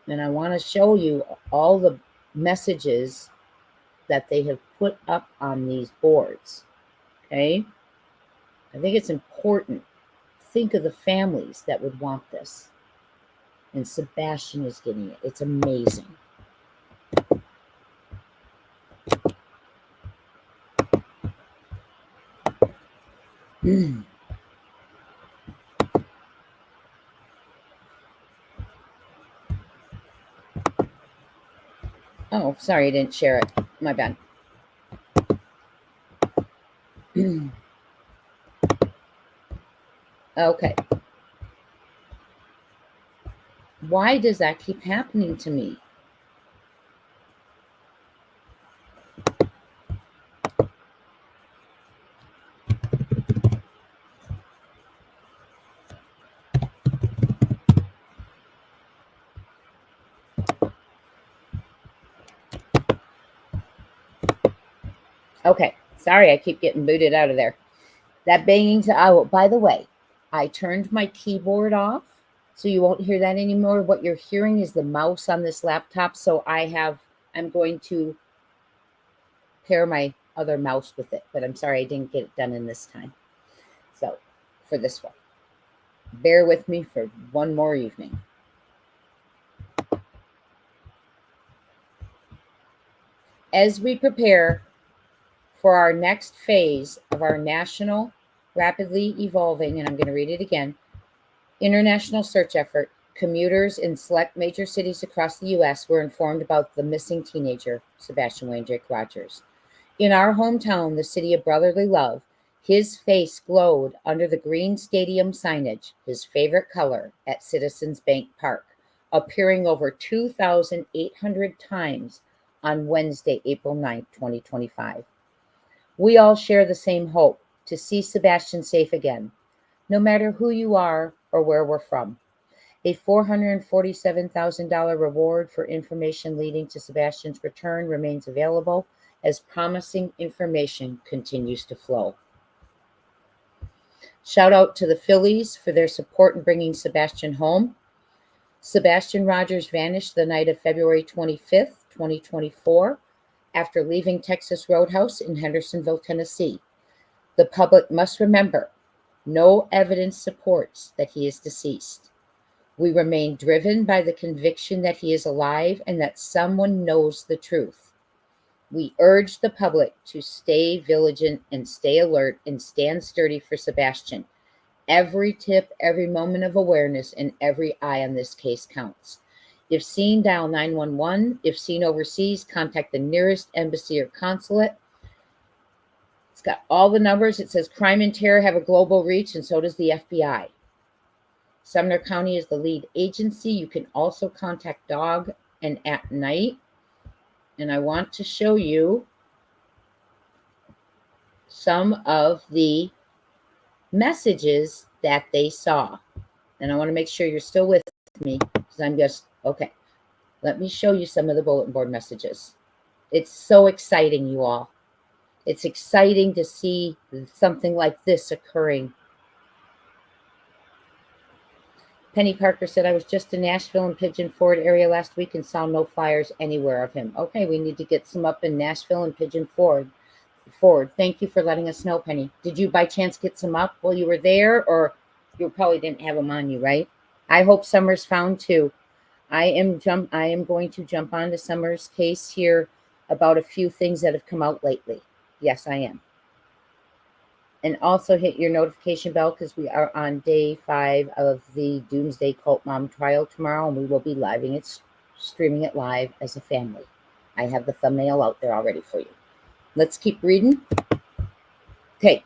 And I want to show you all the messages that they have put up on these boards. Okay. I think it's important. Think of the families that would want this. And Sebastian is getting it. It's amazing. Oh, sorry, I didn't share it. My bad. Okay. Why does that keep happening to me? Okay, sorry, I keep getting booted out of there. That banging, oh, by the way, I turned my keyboard off, so you won't hear that anymore. What you're hearing is the mouse on this laptop, so I'm going to pair my other mouse with it, but I'm sorry I didn't get it done in this time. So, for this one, bear with me for one more evening. As we prepare for our next phase of our national, rapidly evolving, and I'm going to read it again, international search effort, Commuters in select major cities across the U.S. were informed about the missing teenager, Sebastian Wayne Jake Rogers. In our hometown, the city of brotherly love, his face glowed under the green stadium signage, his favorite color, at Citizens Bank Park, appearing over 2,800 times on Wednesday, April 9th, 2025. We all share the same hope to see Sebastian safe again, no matter who you are or where we're from. A $447,000 reward for information leading to Sebastian's return remains available as promising information continues to flow. Shout out to the Phillies for their support in bringing Sebastian home. Sebastian Rogers vanished the night of February 25th, 2024, after leaving Texas Roadhouse in Hendersonville, Tennessee. The public must remember, no evidence supports that he is deceased. We remain driven by the conviction that he is alive and that someone knows the truth. We urge the public to stay vigilant and stay alert and stand sturdy for Sebastian. Every tip, every moment of awareness, and every eye on this case counts. If seen, dial 911. If seen overseas, contact the nearest embassy or consulate. It's got all the numbers. It says crime and terror have a global reach, and so does the FBI. Sumner County is the lead agency. You can also contact Dog and At Night. And I want to show you some of the messages that they saw. And I want to make sure you're still with me because I'm just, okay. Let me show you some of the bulletin board messages. It's so exciting, you all. It's exciting to see something like this occurring. Penny Parker said, I was just in Nashville and Pigeon Forge area last week and saw no flyers anywhere of him. Okay, we need to get some up in Nashville and Pigeon Forge. Thank you for letting us know, Penny. Did you by chance get some up while you were there, or you probably didn't have them on you, right? I hope Summer's found too. I am going to jump onto Summer's case here about a few things that have come out lately. Yes, I am. And also hit your notification bell because we are on day 5 of the Doomsday Cult Mom trial tomorrow, and we will be streaming it live as a family. I have the thumbnail out there already for you. Let's keep reading. Okay,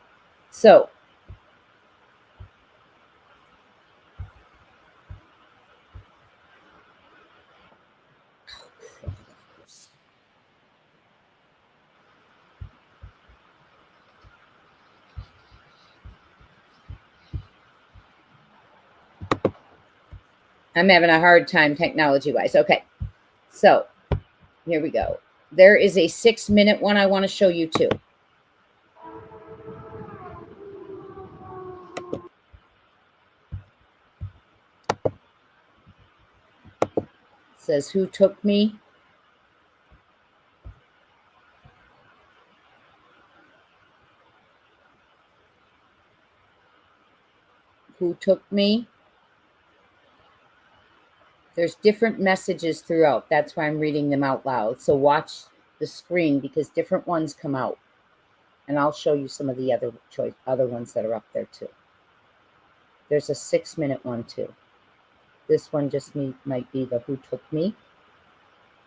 so I'm having a hard time technology-wise. Okay, so here we go. There is a 6-minute one I want to show you too. It says, who took me? Who took me? There's different messages throughout. That's why I'm reading them out loud. So watch the screen because different ones come out. And I'll show you some of the other ones that are up there too. There's a 6-minute one too. This one just might be the who took me.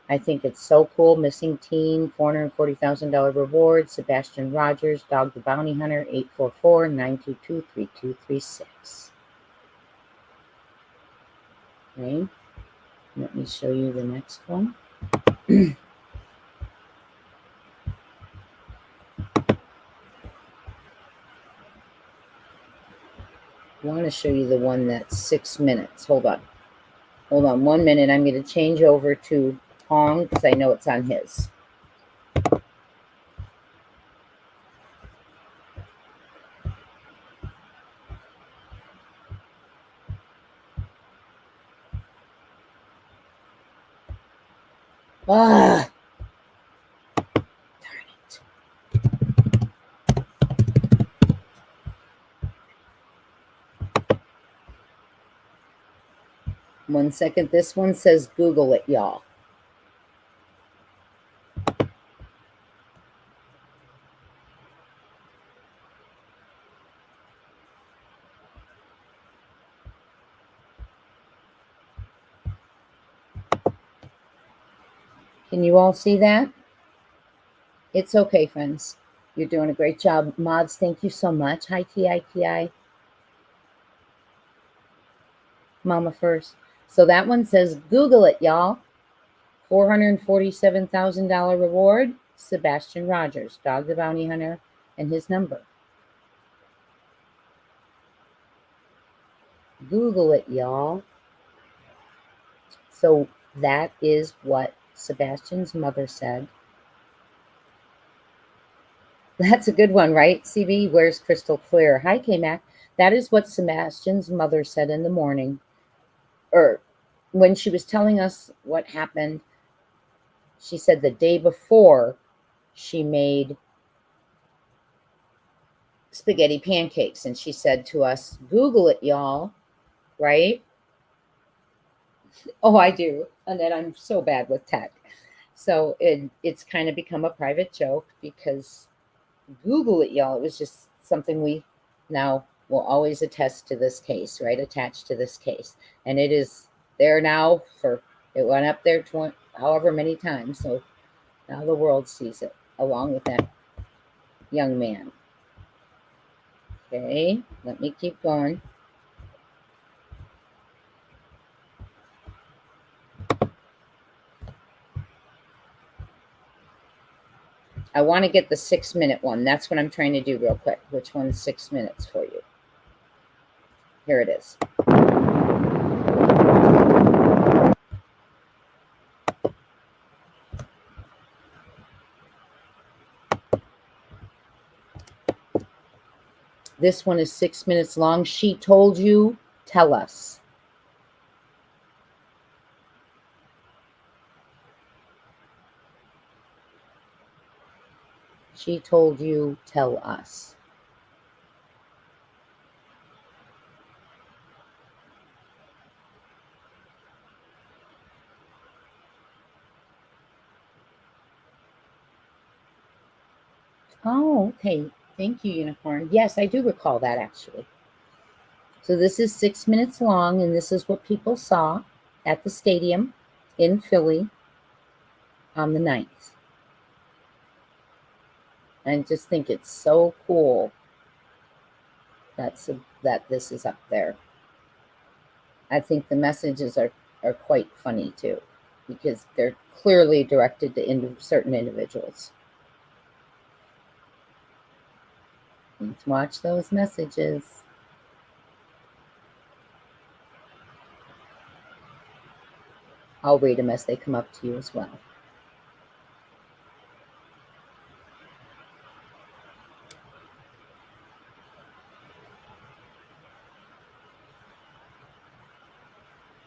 I think it's so cool. Missing teen, $440,000 reward. Sebastian Rogers, Dog the Bounty Hunter, 844-922-3236. Okay. Let me show you the next one. I want to show you the one that's 6 minutes. Hold on 1 minute. I'm going to change over to Hoang because I know it's on his. Ah, darn it. One second. This one says Google it, y'all. Can you all see that? It's okay, friends. You're doing a great job. Mods, thank you so much. Hi, TI. Mama first. So that one says, Google it, y'all. $447,000 reward. Sebastian Rogers, Dog the Bounty Hunter, and his number. Google it, y'all. So that is what Sebastian's mother said. That's a good one, right? CB, where's crystal clear? Hi, K-Mac. That is what Sebastian's mother said in the morning, or when she was telling us what happened. She said the day before she made spaghetti pancakes, and she said to us, Google it, y'all, right? Oh, I do. And then I'm so bad with tech. So it's kind of become a private joke because Google it, y'all. It was just something we now will always attest to this case, right? Attached to this case. And it is there now it went up there however many times. So now the world sees it along with that young man. Okay, let me keep going. I want to get the 6-minute one. That's what I'm trying to do real quick. Which one's 6 minutes for you? Here it is. This one is 6 minutes long. She told you, tell us. She told you, tell us. Oh, okay. Thank you, Unicorn. Yes, I do recall that actually. So this is 6 minutes long, and this is what people saw at the stadium in Philly on the 9th. I just think it's so cool that this is up there. I think the messages are quite funny too, because they're clearly directed to certain individuals. Let's watch those messages. I'll read them as they come up to you as well.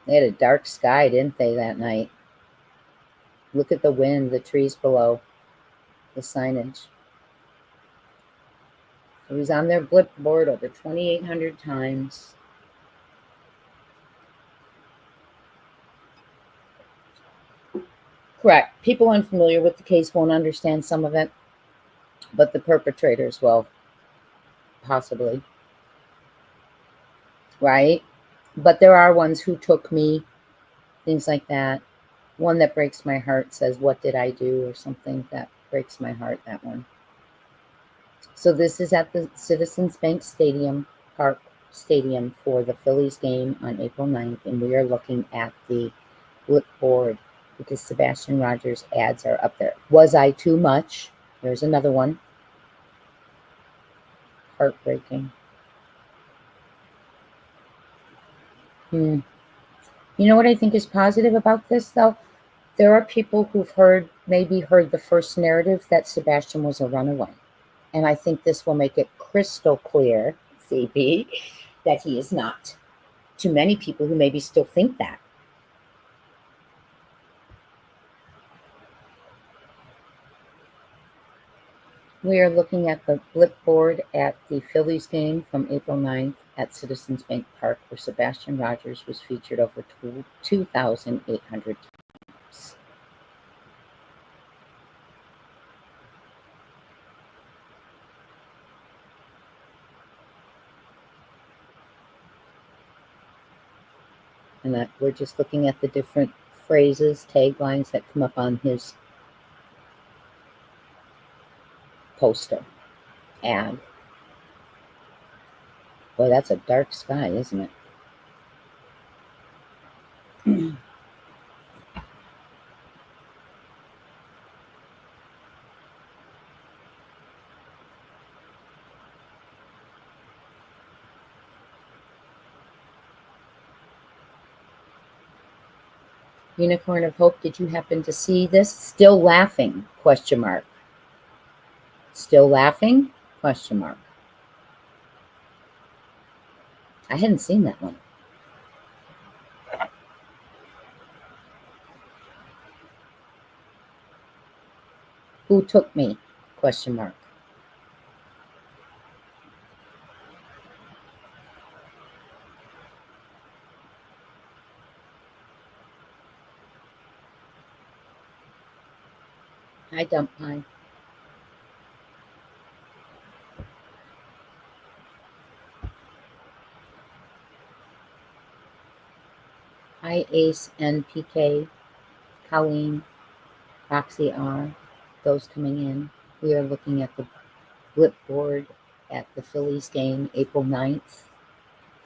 They had a dark sky, didn't they, that night? Look at the wind, the trees below, the signage. It was on their Blip board over 2,800 times. Correct. People unfamiliar with the case won't understand some of it, but the perpetrators will, possibly. Right? But there are ones who took me, things like that. One that breaks my heart says, what did I do? Or something that breaks my heart, that one. So this is at the Citizens Bank Park Stadium for the Phillies game on April 9th. And we are looking at the Blip board because Sebastian Rogers ads are up there. Was I too much? There's another one. Heartbreaking. You know what I think is positive about this, though? There are people who've maybe heard the first narrative that Sebastian was a runaway. And I think this will make it crystal clear, CB, that he is not. To many people who maybe still think that. We are looking at the Blip board at the Phillies game from April 9th at Citizens Bank Park, where Sebastian Rogers was featured over 2,800 times. And that we're just looking at the different phrases, taglines that come up on his poster ad. Boy, that's a dark sky, isn't it? Unicorn of Hope, did you happen to see this? Still laughing? Question mark. Still laughing? Question mark. I hadn't seen that one. Who took me? Question mark. Hi, Dump Pie. Hi, Ace NPK, Colleen, Roxy R, those coming in. We are looking at the Blip board at the Phillies game, April 9th,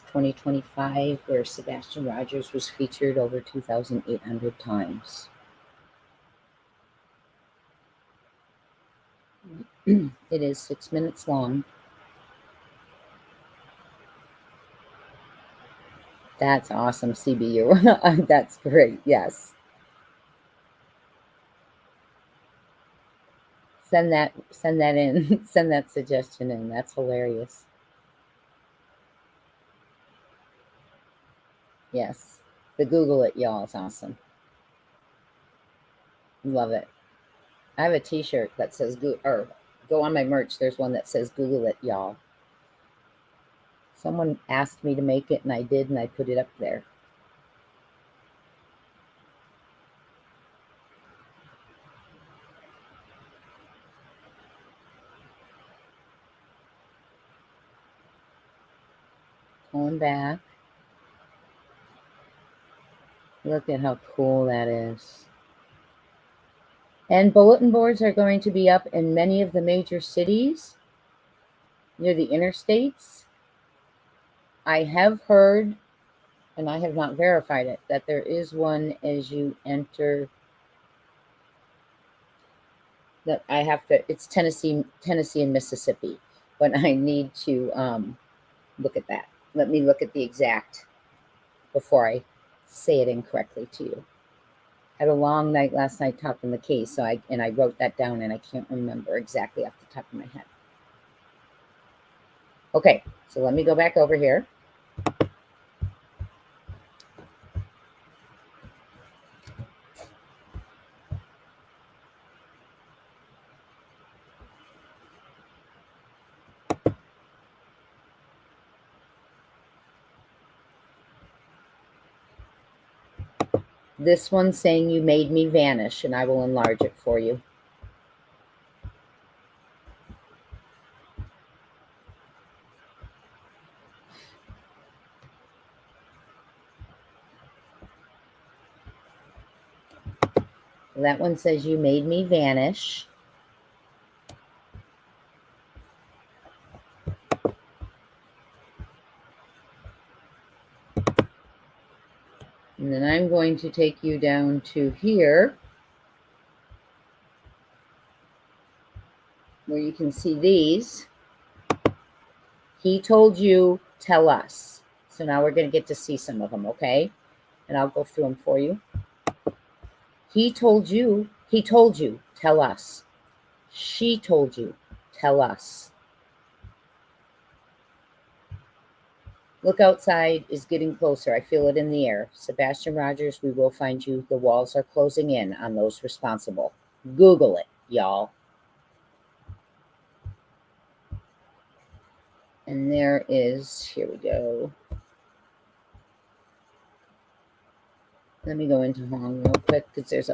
2025, where Sebastian Rogers was featured over 2,800 times. It is 6 minutes long. That's awesome, CBU. That's great. Yes. Send that in. Send that suggestion in. That's hilarious. Yes. The Google it, y'all, is awesome. Love it. I have a t-shirt that says go on my merch. There's one that says Google it, y'all. Someone asked me to make it and I did, and I put it up there. Pulling back. Look at how cool that is. And bulletin boards are going to be up in many of the major cities near the interstates. I have heard, and I have not verified it, that there is one as you enter. That I have to. It's Tennessee and Mississippi, but I need to look at that. Let me look at the exact before I say it incorrectly to you. I had a long night last night talking the case, so I wrote that down, and I can't remember exactly off the top of my head. Okay, so let me go back over here. This one's saying you made me vanish, and I will enlarge it for you. That one says you made me vanish. And then I'm going to take you down to here, where you can see these. He told you, tell us. So now we're going to get to see some of them, okay? And I'll go through them for you. He told you, tell us. She told you, tell us. Look outside is getting closer. I feel it in the air. Sebastian Rogers, we will find you. The walls are closing in on those responsible. Google it, y'all. And there is, here we go. Let me go into Hoang real quick because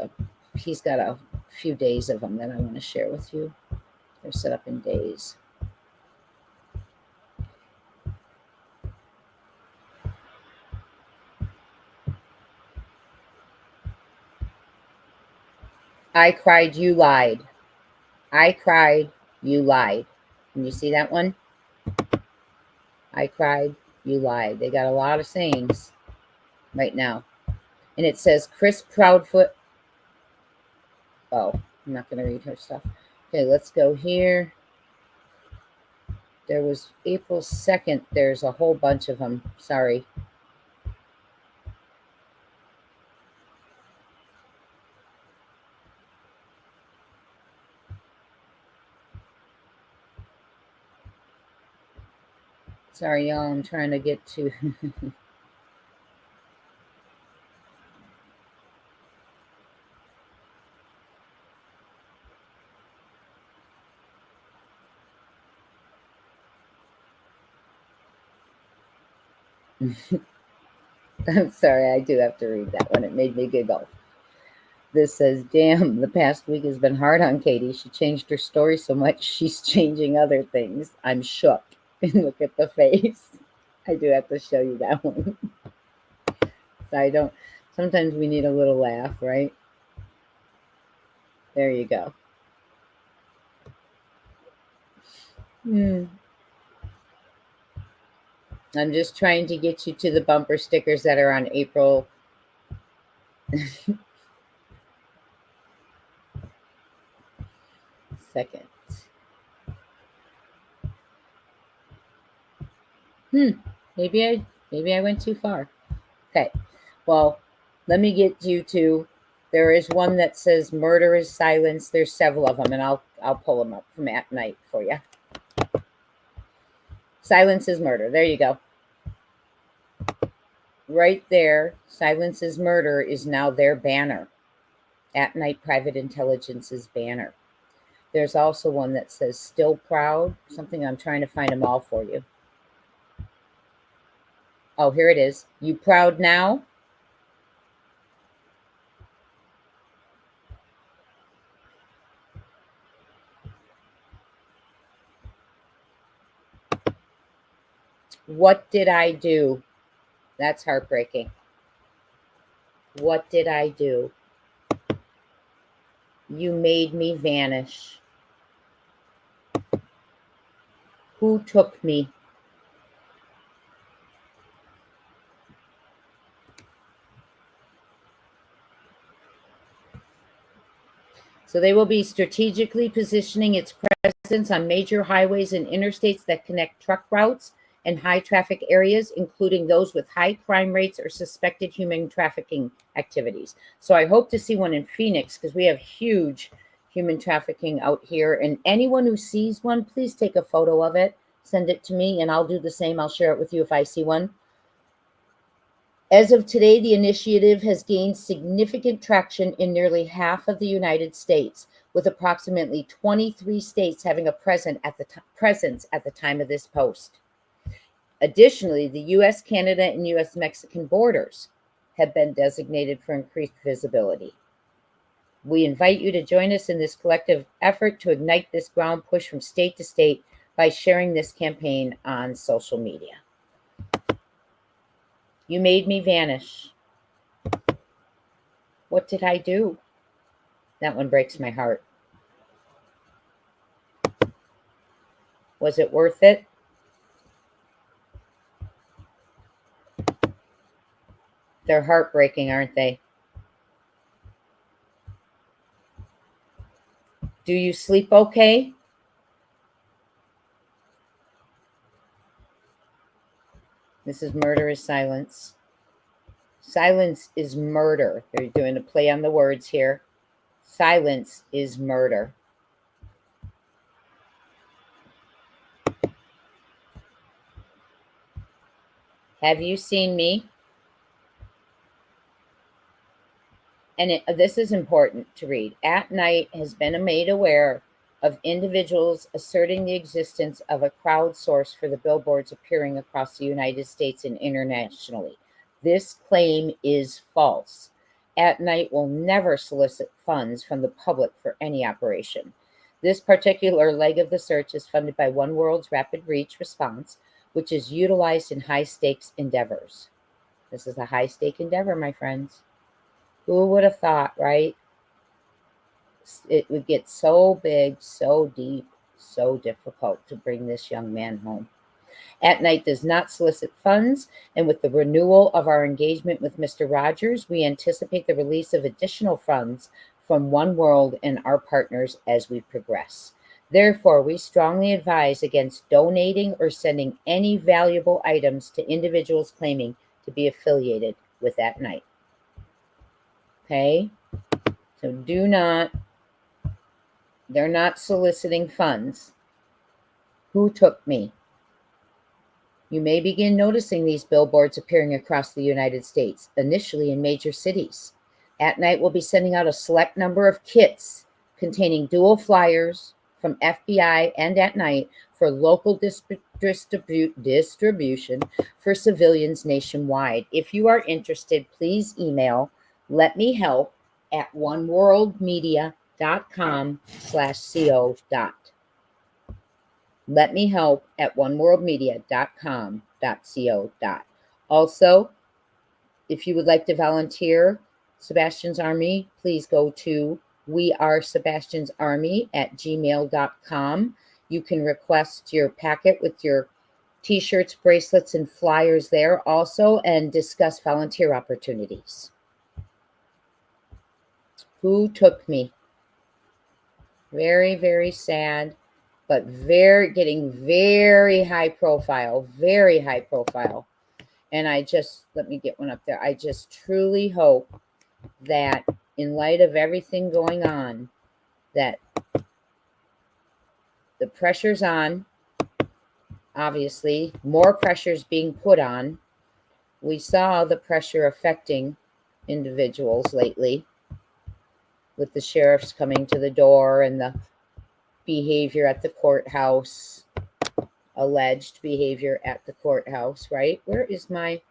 he's got a few days of them that I want to share with you. They're set up in days. I cried, you lied. I cried, you lied. Can you see that one? I cried, you lied. They got a lot of sayings right now. And it says Chris Proudfoot. Oh, I'm not going to read her stuff. Okay, let's go here. There was April 2nd. There's a whole bunch of them. Sorry. Sorry, y'all. I'm trying to get to... I'm sorry. I do have to read that one. It made me giggle. This says, damn, the past week has been hard on Katie. She changed her story so much, she's changing other things. I'm shook. And look at the face. I do have to show you that one. So I don't, sometimes we need a little laugh, right? There you go. I'm just trying to get you to the bumper stickers that are on April 2nd. Maybe I went too far. Okay. Well, let me get you to, there is one that says murder is silence. There's several of them, and I'll pull them up from At Night for you. Silence is murder. There you go. Right there, silence is murder is now their banner. At Night Private Intelligence's banner. There's also one that says still proud. Something, I'm trying to find them all for you. Oh, here it is. You proud now? What did I do? That's heartbreaking. What did I do? You made me vanish. Who took me? So they will be strategically positioning its presence on major highways and interstates that connect truck routes and high traffic areas, including those with high crime rates or suspected human trafficking activities. So I hope to see one in Phoenix, because we have huge human trafficking out here. And anyone who sees one, please take a photo of it, send it to me, and I'll do the same. I'll share it with you if I see one. As of today, the initiative has gained significant traction in nearly half of the United States, with approximately 23 states having a presence at the time of this post. Additionally, the U.S., Canada, and U.S. Mexican borders have been designated for increased visibility. We invite you to join us in this collective effort to ignite this ground push from state to state by sharing this campaign on social media. You made me vanish. What did I do? That one breaks my heart. Was it worth it? They're heartbreaking, aren't they? Do you sleep okay? This is murder is silence. Silence is murder. They're doing a play on the words here. Silence is murder. Have you seen me? And this is important to read. At Night has been made aware of individuals asserting the existence of a crowd source for the billboards appearing across the United States and internationally. This claim is false. At Night will never solicit funds from the public for any operation. This particular leg of the search is funded by One World's Rapid Reach Response, which is utilized in high-stakes endeavors. This is a high-stake endeavor, my friends. Who would have thought, right? it would get so big, so deep, so difficult to bring this young man home. At Night does not solicit funds, and with the renewal of our engagement with Mr. Rogers, we anticipate the release of additional funds from One World and our partners as we progress. Therefore, we strongly advise against donating or sending any valuable items to individuals claiming to be affiliated with At Night. Okay? So they're not soliciting funds. Who took me? You may begin noticing these billboards appearing across the United States, initially in major cities. At Night will be sending out a select number of kits containing dual flyers from FBI and At Night for local distribution for civilians nationwide. If you are interested, please email letmehelp@oneworldmedia.com/co. letmehelp@oneworldmedia.com/co. Also, if you would like to volunteer Sebastian's Army, please go to wearesebastiansarmy@gmail.com. You can request your packet with your t-shirts, bracelets, and flyers there also, and discuss volunteer opportunities. Who took me? Very, very sad, but getting very high profile, very high profile. And let me get one up there. I just truly hope that in light of everything going on, that the pressure's on, obviously, more pressure's being put on. We saw the pressure affecting individuals lately with the sheriffs coming to the door and the behavior at the courthouse, alleged behavior at the courthouse, right? Where is my,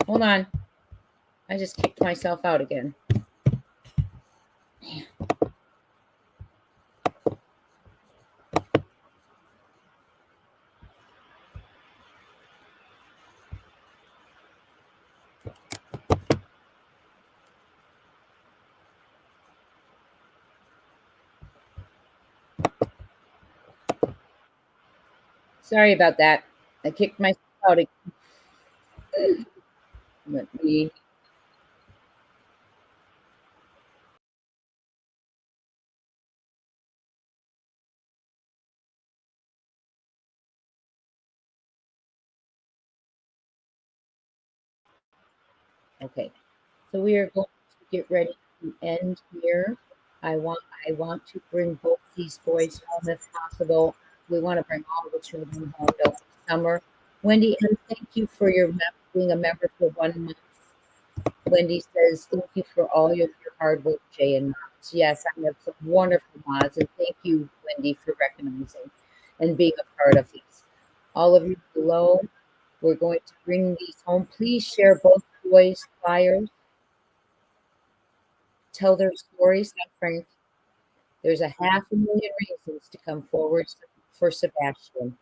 hold on. I just kicked myself out again. Sorry about that. I kicked myself out again. Let me. Okay, so we are going to get ready to end here. I want to bring both these boys home if possible. We want to bring all the children home over summer. Wendy, and thank you for being a member for 1 month. Wendy says, thank you for all of your hard work, Jay and mods. Yes, I have some wonderful mods, and thank you, Wendy, for recognizing and being a part of these. All of you below, we're going to bring these home. Please share both boys' flyers. Tell their stories, Frank. There's 500,000 reasons to come forward for Sebastian.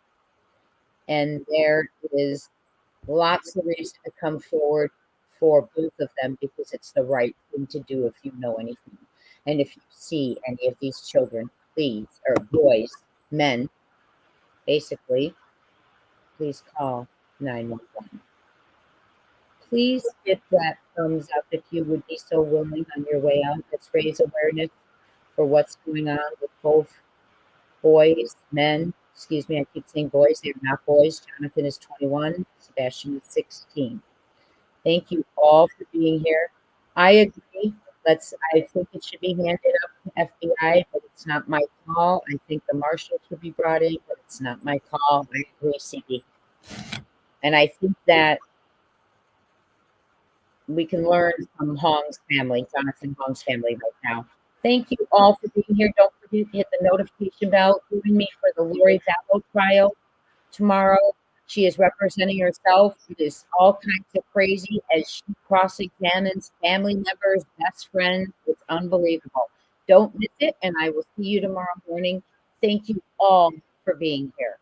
And there is lots of reason to come forward for both of them because it's the right thing to do if you know anything. And if you see any of these children, please, or boys, men, basically, please call 911. Please hit that thumbs up if you would be so willing on your way out. Let's raise awareness for what's going on with both boys, men. Excuse me, I keep saying boys. They're not boys. Jonathan is 21. Sebastian is 16. Thank you all for being here. I agree. I think it should be handed up to FBI, but it's not my call. I think the marshal should be brought in, but it's not my call. I agree, CD. And I think that we can learn from Hoang's family, Jonathan Hoang's family right now. Thank you all for being here. Don't forget to hit the notification bell. Join me for the Lori Vallow trial tomorrow. She is representing herself. It is all kinds of crazy as she cross-examines family members, best friends. It's unbelievable. Don't miss it, and I will see you tomorrow morning. Thank you all for being here.